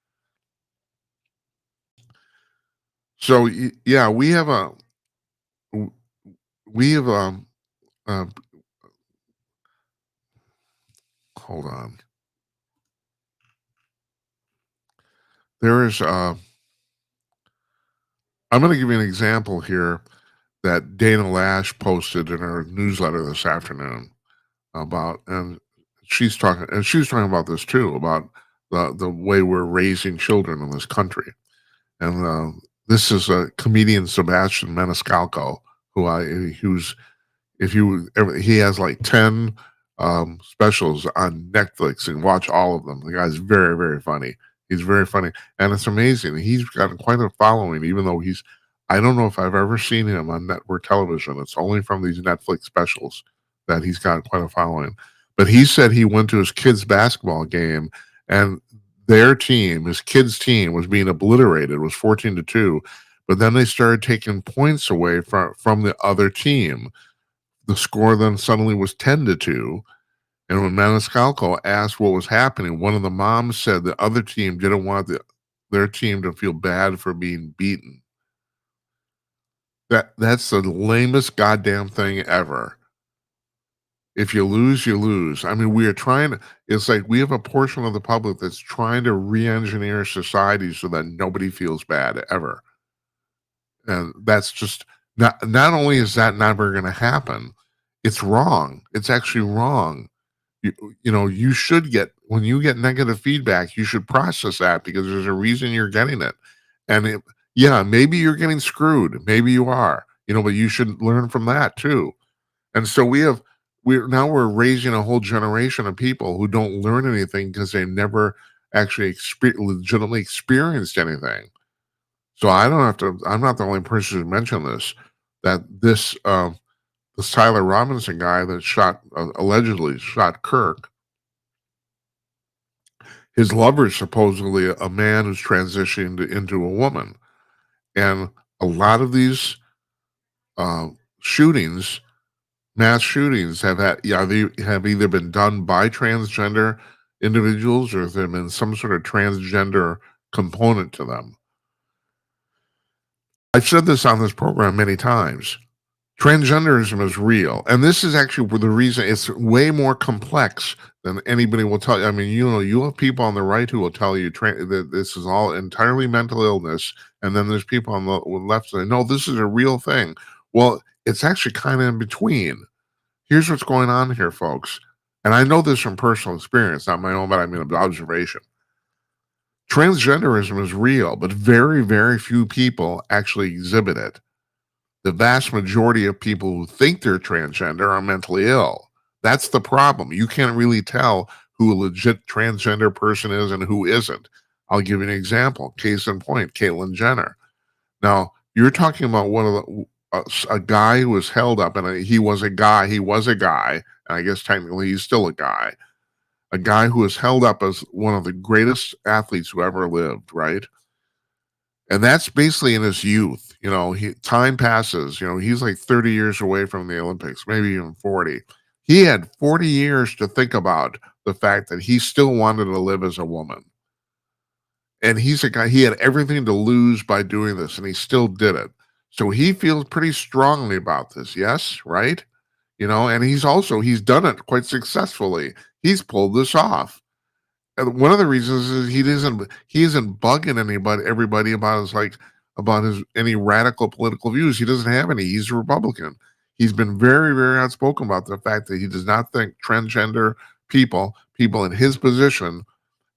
So yeah, w- we have uh, hold on. There is I'm going to give you an example here that Dana Lash posted in her newsletter this afternoon about, and she was talking about this too, about the way we're raising children in this country. And this is a comedian, Sebastian Maniscalco, who's if you ever, he has like 10 specials on Netflix, and watch all of them. The guy's very, very funny. He's very funny, and it's amazing. He's got quite a following, even though I don't know if I've ever seen him on network television. It's only from these Netflix specials that he's got quite a following. But he said he went to his kids' basketball game, and his kids' team, was being obliterated. It was 14-2. But then they started taking points away from the other team. The score then suddenly was 10-2. And when Maniscalco asked what was happening, one of the moms said the other team didn't want their team to feel bad for being beaten. That's the lamest goddamn thing ever. If you lose, you lose. I mean, we are trying to, it's like we have a portion of the public that's trying to re-engineer society so that nobody feels bad ever. And that's just not only is that never going to happen, it's wrong. It's actually wrong. You, you should get, when you get negative feedback, you should process that because there's a reason you're getting it. And yeah, maybe you're getting screwed. Maybe you are, but you should learn from that too. And so we're raising a whole generation of people who don't learn anything because they've never actually legitimately experienced anything. So I'm not the only person who mentioned this, that this Tyler Robinson guy that allegedly shot Kirk, his lover is supposedly a man who's transitioned into a woman. And a lot of these uh, shootings, mass shootings, they have either been done by transgender individuals, or there been some sort of transgender component to them. I've said this on this program many times. Transgenderism is real, and this is actually the reason it's way more complex than anybody will tell you. I mean, you have people on the right who will tell you that this is all entirely mental illness, and then there's people on the left saying, "No, this is a real thing." Well, it's actually kind of in between. Here's what's going on here, folks, and I know this from personal experience, not my own, but I mean observation. Transgenderism is real, but very, very few people actually exhibit it. The vast majority of people who think they're transgender are mentally ill. That's the problem. You can't really tell who a legit transgender person is and who isn't. I'll give you an example. Case in point, Caitlyn Jenner. Now, you're talking about one of a guy who was held up, and he was a guy. He was a guy, and I guess technically he's still a guy. A guy who was held up as one of the greatest athletes who ever lived, right? And that's basically in his youth. Time passes. He's like 30 years away from the Olympics, maybe even 40. He had 40 years to think about the fact that he still wanted to live as a woman. And he's a guy, he had everything to lose by doing this, and he still did it. So he feels pretty strongly about this. Yes, right? And he's done it quite successfully. He's pulled this off. And one of the reasons is he isn't bugging everybody about his any radical political views. He doesn't have any. He's a Republican. He's been very, very outspoken about the fact that he does not think transgender people in his position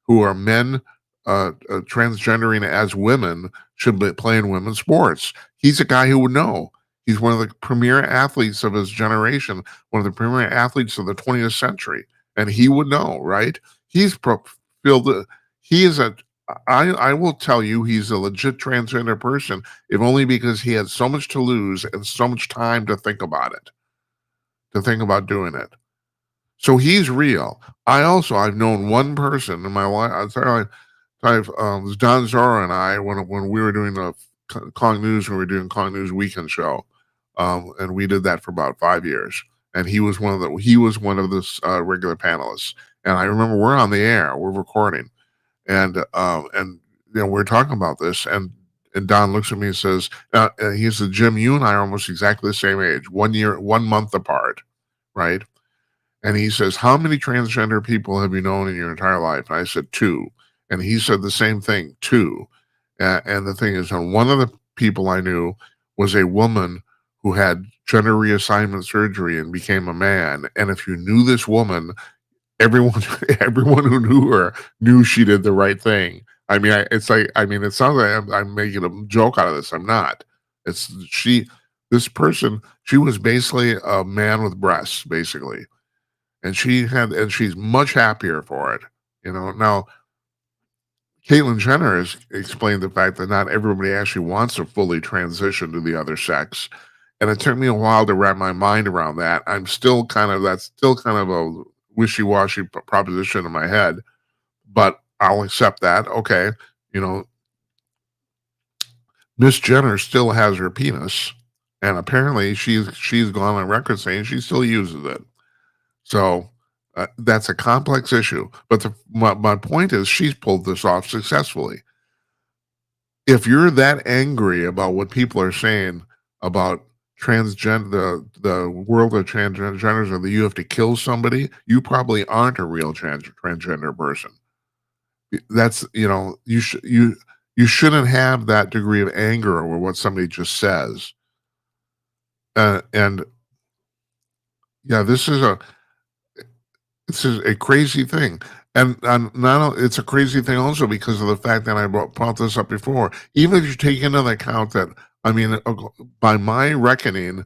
who are men transgendering as women should be playing women's sports. He's a guy who would know. He's one of the premier athletes of his generation, one of the premier athletes of the 20th century, and he would know, right? He's filled. He is a. I will tell you, he's a legit transgender person, if only because he had so much to lose and so much time to think about it, to think about doing it. So he's real. I've known one person in my life. It was Don Zora and I when we were doing the Kong News, when we were doing Kong News Weekend show, and we did that for about 5 years. And he was one of the regular panelists. And I remember we're on the air, we're recording, and we're talking about this, and Don looks at me and says, he said, Jim, you and I are almost exactly the same age, 1 month apart, right? And he says, how many transgender people have you known in your entire life? And I said, 2. And he said the same thing, 2. And the thing is, one of the people I knew was a woman who had gender reassignment surgery and became a man. And if you knew this woman, everyone who knew her knew she did the right thing. It sounds like I'm making a joke out of this. I'm not. This person, she was basically a man with breasts, basically. And she's much happier for it. Now, Caitlyn Jenner has explained the fact that not everybody actually wants to fully transition to the other sex. And it took me a while to wrap my mind around that. That's still kind of a wishy-washy proposition in my head, but I'll accept that. Okay. Miss Jenner still has her penis, and apparently she's gone on record saying she still uses it. So that's a complex issue. But my point is, she's pulled this off successfully. If you're that angry about what people are saying about the world of transgenders, or that you have to kill somebody, you probably aren't a real transgender person. That's you shouldn't have that degree of anger over what somebody just says. And yeah, this is a crazy thing. And it's a crazy thing also because of the fact that I brought this up before. Even if you take into account that, by my reckoning,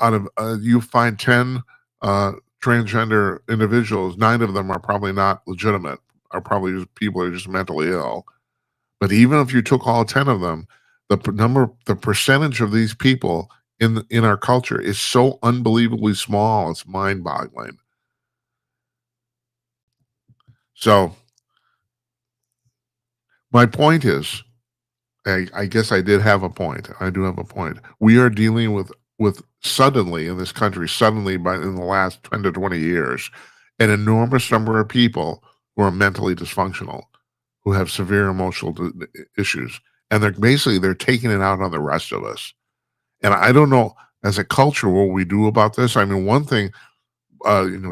out of you find 10 transgender individuals, 9 of them are probably not legitimate, are probably just people who are just mentally ill. But even if you took all 10 of them, the percentage of these people in our culture is so unbelievably small, it's mind-boggling. So my point is, I guess I did have a point. I do have a point. We are dealing with suddenly in this country, in the last 10 to 20 years, an enormous number of people who are mentally dysfunctional, who have severe emotional issues, and they're taking it out on the rest of us. And I don't know, as a culture, what we do about this. One thing,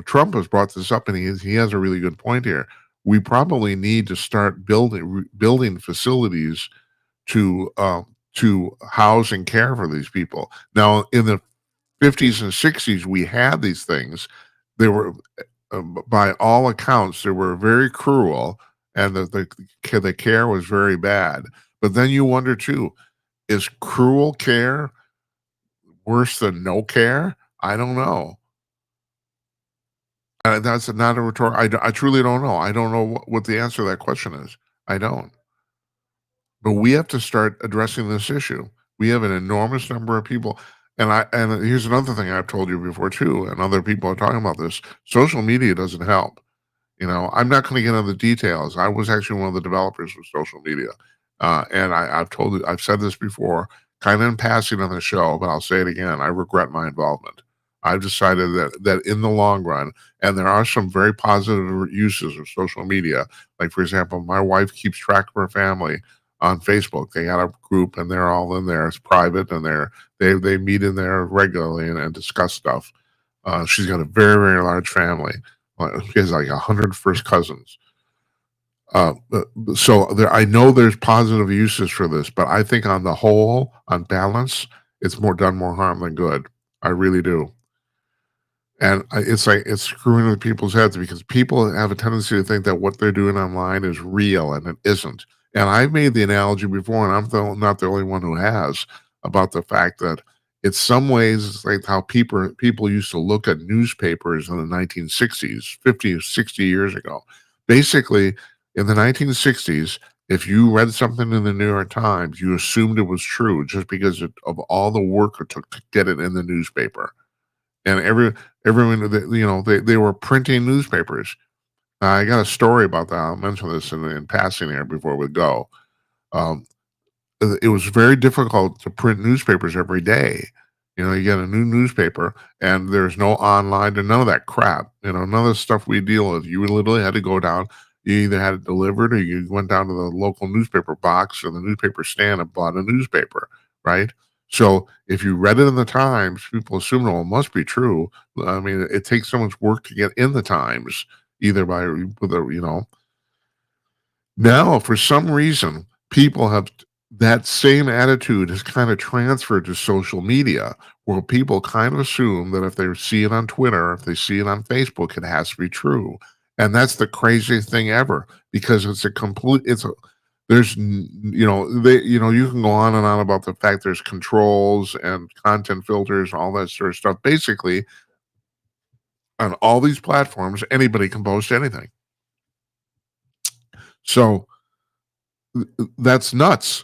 Trump has brought this up, and he has a really good point here. We probably need to start building facilities to house and care for these people. Now, in the 50s and 60s, we had these things. They were, by all accounts, they were very cruel, and the care was very bad. But then you wonder too, is cruel care worse than no care? I don't know. That's not a rhetorical. I truly don't know. I don't know what the answer to that question is. I don't. But we have to start addressing this issue. We have an enormous number of people. And here's another thing I've told you before too, and other people are talking about this. Social media doesn't help. I'm not going to get into the details. I was actually one of the developers of social media. And I've said this before, kind of in passing on the show, but I'll say it again. I regret my involvement. I've decided that in the long run, and there are some very positive uses of social media. Like, for example, my wife keeps track of her family on Facebook. They got a group, and they're all in there. It's private, and they meet in there regularly and discuss stuff. She's got a very, very large family. She has like 100 first cousins. So there, I know there's positive uses for this, but I think on the whole, on balance, it's more harm than good. I really do. And it's like it's screwing with people's heads because people have a tendency to think that what they're doing online is real and it isn't. And I've made the analogy before, and not the only one who has, about the fact that in some ways it's like how people used to look at newspapers in the 1960s, 50 or 60 years ago. Basically, in the 1960s, if you read something in the New York Times, you assumed it was true just because of all the work it took to get it in the newspaper. And everyone, they were printing newspapers. I got a story about that. I'll mention this in passing here before we go. Um, it was very difficult to print newspapers every day. You get a new newspaper, and there's no online and none of that crap. None of the stuff we deal with. You literally had to go down. You either had it delivered, or you went down to the local newspaper box or the newspaper stand and bought a newspaper, right? So if you read it in the Times, people assume, well, it must be true. I mean, it takes so much work to get in the Times, either by with a. Now, for some reason, people have that same attitude has kind of transferred to social media, where people kind of assume that if they see it on Twitter, if they see it on Facebook, it has to be true. And that's the craziest thing ever because you can go on and on about the fact there's controls and content filters, all that sort of stuff. Basically, on all these platforms, anybody can post anything. So that's nuts.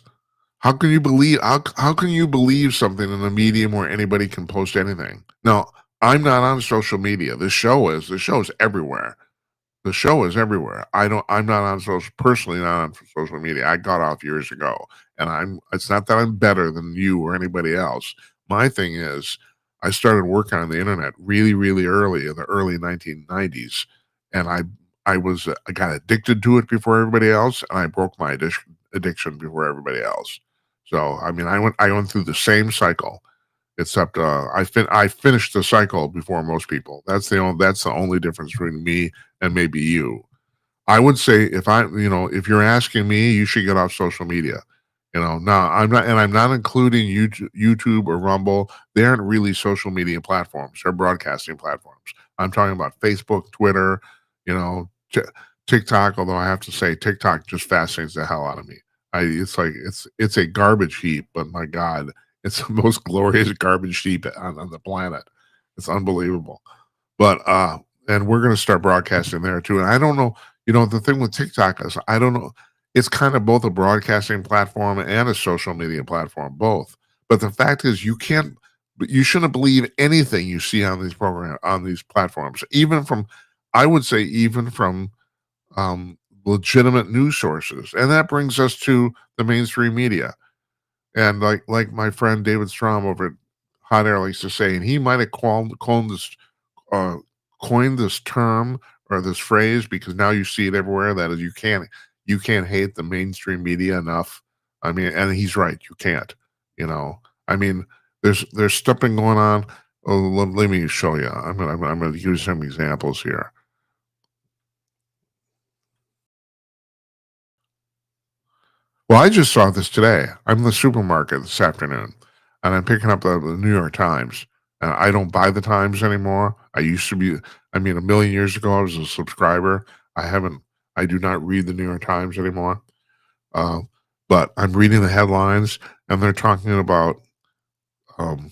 How can you believe something in a medium where anybody can post anything? Now, I'm not on social media. The show is everywhere. The show is everywhere. I'm not on personally not on social media. I got off years ago, and it's not that I'm better than you or anybody else. My thing is I started working on the internet really, really early in the early 1990s, and I got addicted to it before everybody else, and I broke my addiction before everybody else. So, I mean, I went through the same cycle, except I finished the cycle before most people. That's the only difference between me and maybe you. I would say if you're asking me, you should get off social media. No, I'm not including YouTube or Rumble. They aren't really social media platforms; they're broadcasting platforms. I'm talking about Facebook, Twitter, you know, TikTok. Although I have to say, TikTok just fascinates the hell out of me. It's a garbage heap, but my God, it's the most glorious garbage heap on the planet. It's unbelievable. But and we're gonna start broadcasting there too. And I don't know, the thing with TikTok is I don't know. It's kind of both a broadcasting platform and a social media platform, both. But the fact is you shouldn't believe anything you see on these platforms, I would say even from legitimate news sources. And that brings us to the mainstream media. And like my friend David Strom over at Hot Air likes to say, and he might have uh, coined this term or this phrase because now you see it everywhere. That is, you can't hate the mainstream media enough. I mean, and he's right. You can't. I mean, there's stuff been going on. Oh, let me show you. I'm gonna use some examples here. Well, I just saw this today. I'm in the supermarket this afternoon, and I'm picking up the New York Times. And I don't buy the Times anymore. I used to be. I mean, a million years ago, I was a subscriber. I haven't. I do not read the New York Times anymore. Uh, but I'm reading the headlines, and they're talking about um,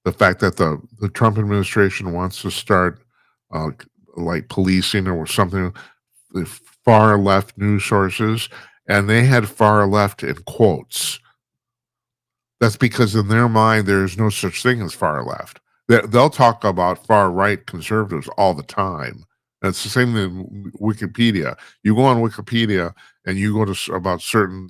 the fact that the Trump administration wants to start uh, like policing or something the far left news sources, and they had far left in quotes. That's because in their mind, there is no such thing as far left. They'll talk about far right conservatives all the time. That's the same thing in Wikipedia. You go on Wikipedia and you go to about certain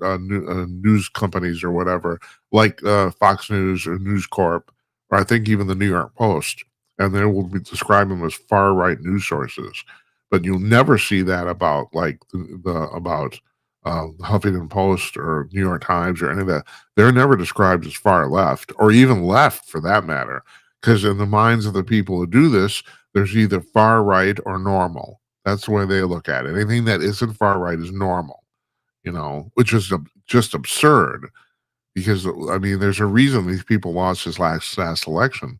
news companies or whatever, like Fox News or News Corp, or I think even the New York Post, and they will be described them as far right news sources. But you'll never see that about like about Huffington Post or New York Times or any of that. They're never described as far left or even left for that matter. because in the minds of the people who do this, there's either far right or normal. That's the way they look at it. Anything that isn't far right is normal, which is just absurd because I mean, there's a reason these people lost his last election.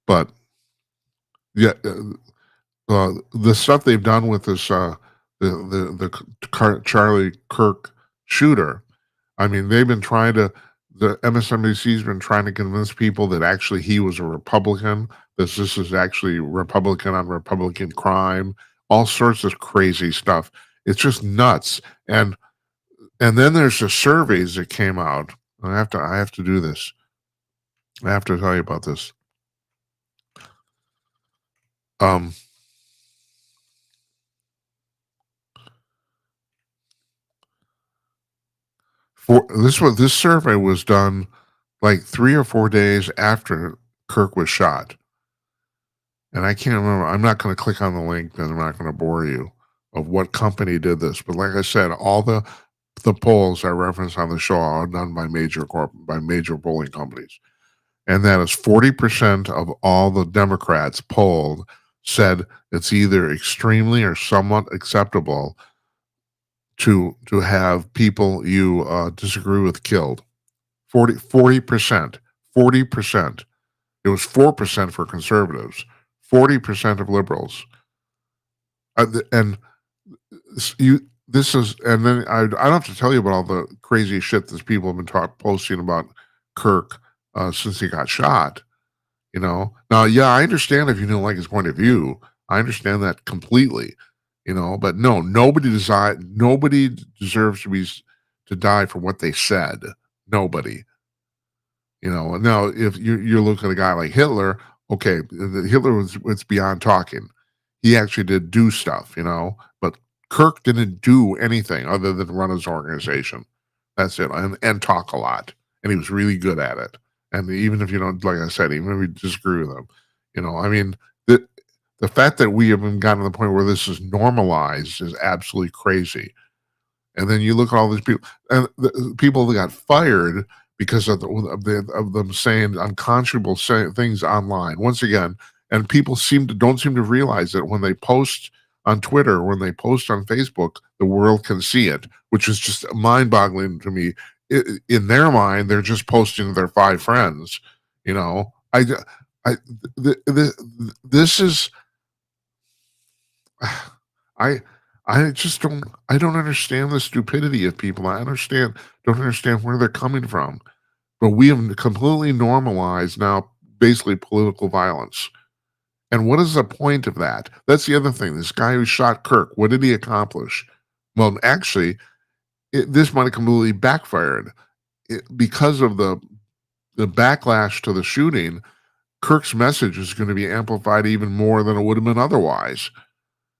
But yeah, the stuff they've done with this Charlie Kirk shooter. I mean, they've been trying to. The MSNBC's been trying to convince people that actually he was a Republican. This is actually Republican on Republican crime. All sorts of crazy stuff. It's just nuts. And then there's the surveys that came out. I have to do this. I have to tell you about this. Um, this survey was done like 3 or 4 days after Kirk was shot. And I can't remember. I'm not going to click on the link because I'm not going to bore you of what company did this. But like I said, all the polls I referenced on the show are done by major polling companies. And that is 40% of all the Democrats polled said it's either extremely or somewhat acceptable to have people you disagree with killed. 40%. 40%. It was 4% for conservatives, 40% of liberals. And and then I don't have to tell you about all the crazy shit that people have been posting about Kirk since he got shot. Now, yeah, I understand if you don't like his point of view. I understand that completely. But no, nobody deserves to die for what they said. Nobody. Now if you're looking at a guy like Hitler, okay, Hitler was beyond talking. He actually did do stuff, but Kirk didn't do anything other than run his organization. That's it, and talk a lot, and he was really good at it. And even if you don't, like I said, even if you disagree with him, I mean, the fact that we haven't gotten to the point where this is normalized is absolutely crazy. And then you look at all these people, and the people that got fired because of them saying unconscionable things online. Once again, and people don't seem to realize that when they post on Twitter, when they post on Facebook, the world can see it, which is just mind-boggling to me. In their mind, they're just posting to their 5 friends. This is. I I don't understand the stupidity of people. Don't understand where they're coming from. But we have completely normalized now basically political violence. And what is the point of that? That's the other thing. This guy who shot Kirk, what did he accomplish? Well, actually, this might have completely backfired. Because of the backlash to the shooting, Kirk's message is going to be amplified even more than it would have been otherwise.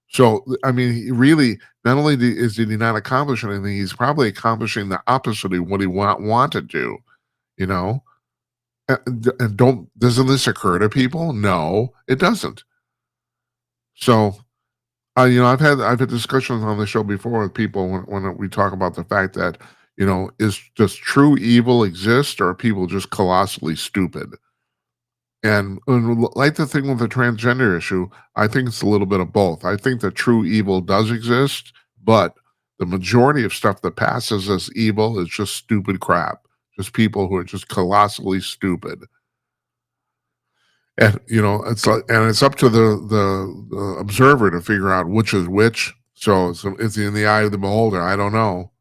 So, I mean, he really, not only did he not accomplish anything, he's probably accomplishing the opposite of what he wanted to, you know? And doesn't this occur to people? No, it doesn't. So, I've had discussions on the show before with people when we talk about the fact that, does true evil exist or are people just colossally stupid? And like the thing with the transgender issue, I think it's a little bit of both. I think that true evil does exist, but the majority of stuff that passes as evil is just stupid crap. Just people who are just colossally stupid. And it's up to the observer to figure out which is which. So it's in the eye of the beholder. I don't know.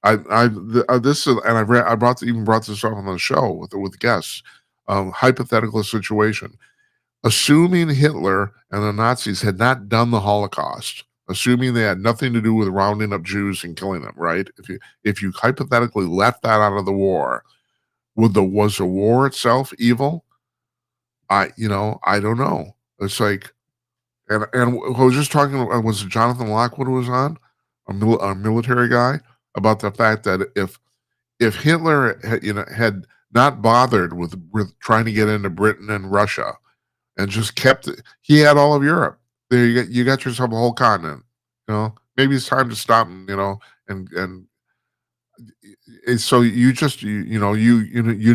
This is, and I brought this up on the show with guests. Hypothetical situation. Assuming Hitler and the Nazis had not done the Holocaust, assuming they had nothing to do with rounding up Jews and killing them, right? If you hypothetically left that out of the war, was the war itself evil? I don't know. It's like, and I was just talking. Was it Jonathan Lockwood who was on, a military guy, about the fact that if Hitler had not bothered with trying to get into Britain and Russia, and just kept it, he had all of Europe. There you got yourself a whole continent. Maybe it's time to stop and and So you just you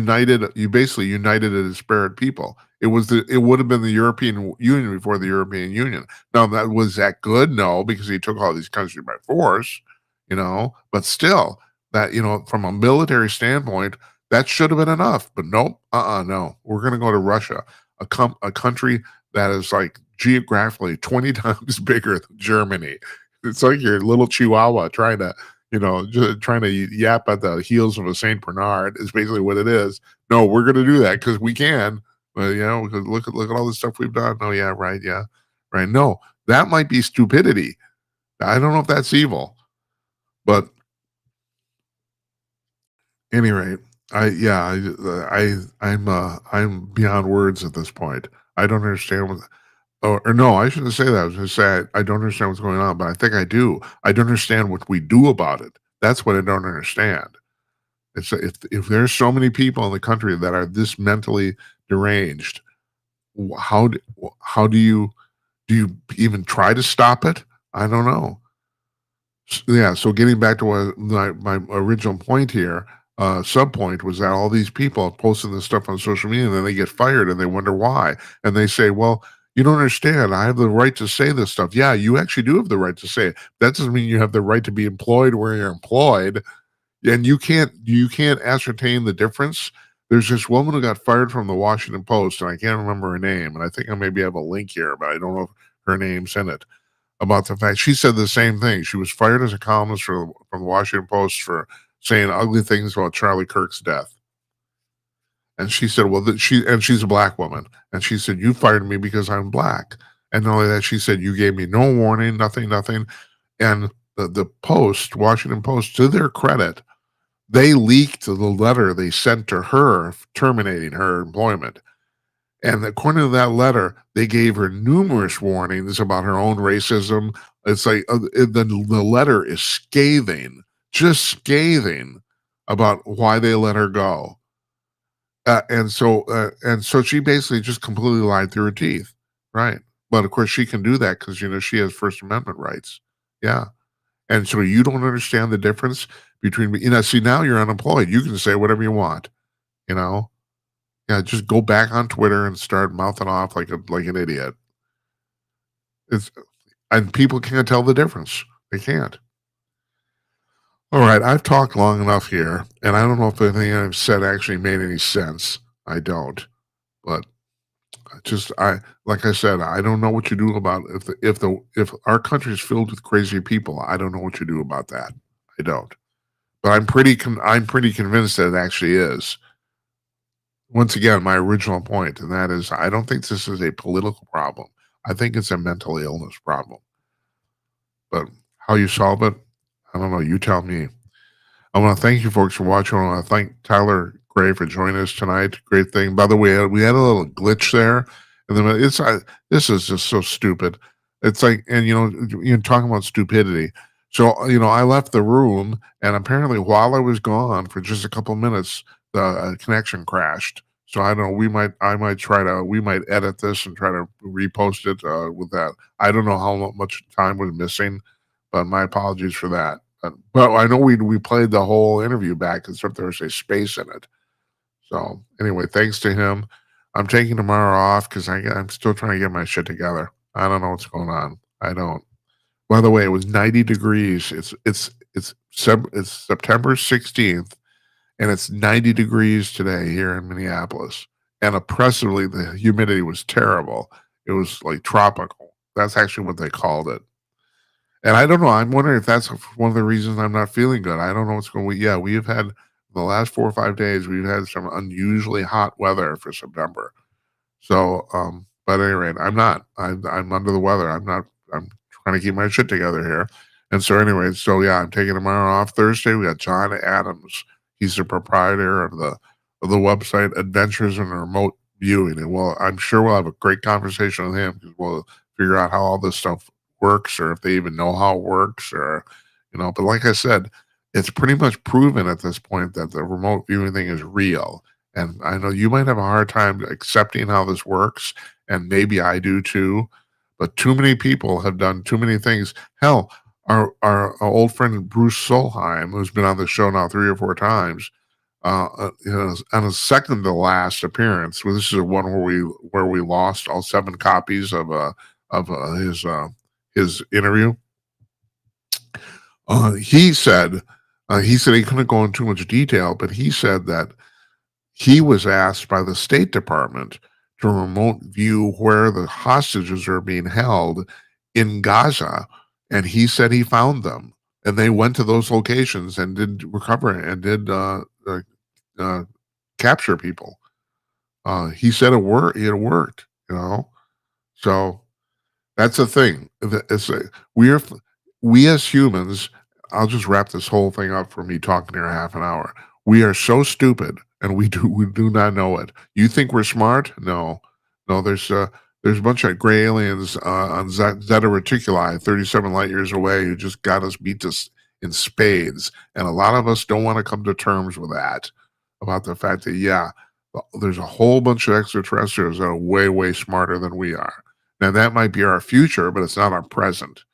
basically united a disparate people. It would have been the European Union before the European Union. Now that good? No, because he took all these countries by force, but still that from a military standpoint, that should have been enough. But nope, no. We're gonna go to Russia, a country that is like geographically 20 times bigger than Germany. It's like your little chihuahua just trying to yap at the heels of a Saint Bernard is basically what it is. No, we're going to do that because we can. Because look at all the stuff we've done. Oh yeah, right, yeah, right. No, that might be stupidity. I don't know if that's evil, but any rate, I'm beyond words at this point. I don't understand what. Or no, I shouldn't say that. I was going to say I don't understand what's going on, but I think I do. I don't understand what we do about it. That's what I don't understand. It's if there's so many people in the country that are this mentally deranged, how do you even try to stop it? I don't know. Yeah, so getting back to what my original point here, sub point was that all these people posting this stuff on social media and then they get fired and they wonder why. And they say, well, you don't understand. I have the right to say this stuff. Yeah, you actually do have the right to say it. That doesn't mean you have the right to be employed where you're employed. And you can't ascertain the difference. There's this woman who got fired from the Washington Post, and I can't remember her name, and I think I maybe have a link here, but I don't know if her name's in it. About the fact she said the same thing. She was fired as a columnist from the Washington Post for saying ugly things about Charlie Kirk's death. And she said, "Well, she's a black woman, and she said you fired me because I'm black." And not only that, she said you gave me no warning, nothing, nothing. And the Post, Washington Post, to their credit, they leaked the letter they sent to her terminating her employment. And according to that letter, they gave her numerous warnings about her own racism. It's like the letter is scathing, just scathing about why they let her go. And so she basically just completely lied through her teeth, right? But of course, she can do that because she has First Amendment rights. Yeah. And so you don't understand the difference between see, now you're unemployed. You can say whatever you want, you know? Yeah, just go back on Twitter and start mouthing off like an idiot. It's and people can't tell the difference. They can't. All right, I've talked long enough here, and I don't know if anything I've said actually made any sense. I don't. But I like I said, I don't know what you do about if our country is filled with crazy people. I don't know what you do about that. I don't. But I'm pretty convinced that it actually is. Once again, my original point, and that is, I don't think this is a political problem. I think it's a mental illness problem. But how you solve it, I don't know. You tell me. I want to thank you folks for watching. I want to thank Tyler Gray for joining us tonight. Great thing. By the way, we had a little glitch there, and then this is just so stupid. It's like, and you're talking about stupidity. So I left the room, and apparently, while I was gone for just a couple minutes, the connection crashed. So I don't know. We might edit this and try to repost it with that. I don't know how much time was missing, but my apologies for that. But I know we played the whole interview back, except there was a space in it. So anyway, thanks to him. I'm taking tomorrow off because I'm still trying to get my shit together. I don't know what's going on. I don't. By the way, it was 90 degrees. It's September 16th, and it's 90 degrees today here in Minneapolis. And oppressively, the humidity was terrible. It was like tropical. That's actually what they called it. And I don't know. I'm wondering if that's one of the reasons I'm not feeling good. I don't know what's going on. Yeah, we have had the last 4 or 5 days, we've had some unusually hot weather for September. So, but at any rate, I'm not. I'm under the weather. I'm not. I'm trying to keep my shit together here. And so, anyway, so yeah, I'm taking tomorrow off. Thursday, we got John Adams. He's the proprietor of the website Adventures in Remote Viewing. And well, I'm sure we'll have a great conversation with him because we'll figure out how all this stuff works, or if they even know how it works, or But like I said, it's pretty much proven at this point that the remote viewing thing is real. And I know you might have a hard time accepting how this works, and maybe I do too. But too many people have done too many things. Hell, our old friend Bruce Solheim, who's been on the show now 3 or 4 times, on his second to last appearance, well, this is one where we lost all 7 copies of his interview. He said he couldn't go into too much detail, but he said that he was asked by the State Department to remote view where the hostages are being held in Gaza, and he said he found them, and they went to those locations and did recover and did uh, capture people. He said it worked, you know. So that's the thing. We're we as humans. I'll just wrap this whole thing up for me talking here half an hour. We are so stupid, and we do not know it. You think we're smart? No, no. There's a bunch of gray aliens on Zeta Reticuli, 37 light years away, who just got us beat us in spades, and a lot of us don't want to come to terms with that. About the fact that there's a whole bunch of extraterrestrials that are way smarter than we are. Now that might be our future, but it's not our present.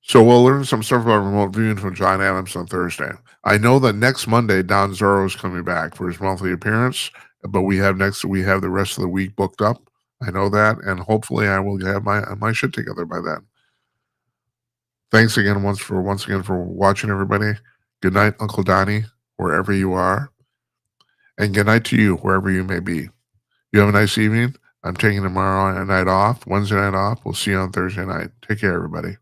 So we'll learn some stuff about remote viewing from John Adams on Thursday. I know that next Monday Don Zorro is coming back for his monthly appearance, but we have the rest of the week booked up. I know that, and hopefully I will have my shit together by then. Thanks again once again for watching, everybody. Good night, Uncle Donnie, wherever you are, and good night to you, wherever you may be. You have a nice evening. I'm taking tomorrow night off, Wednesday night off. We'll see you on Thursday night. Take care, everybody.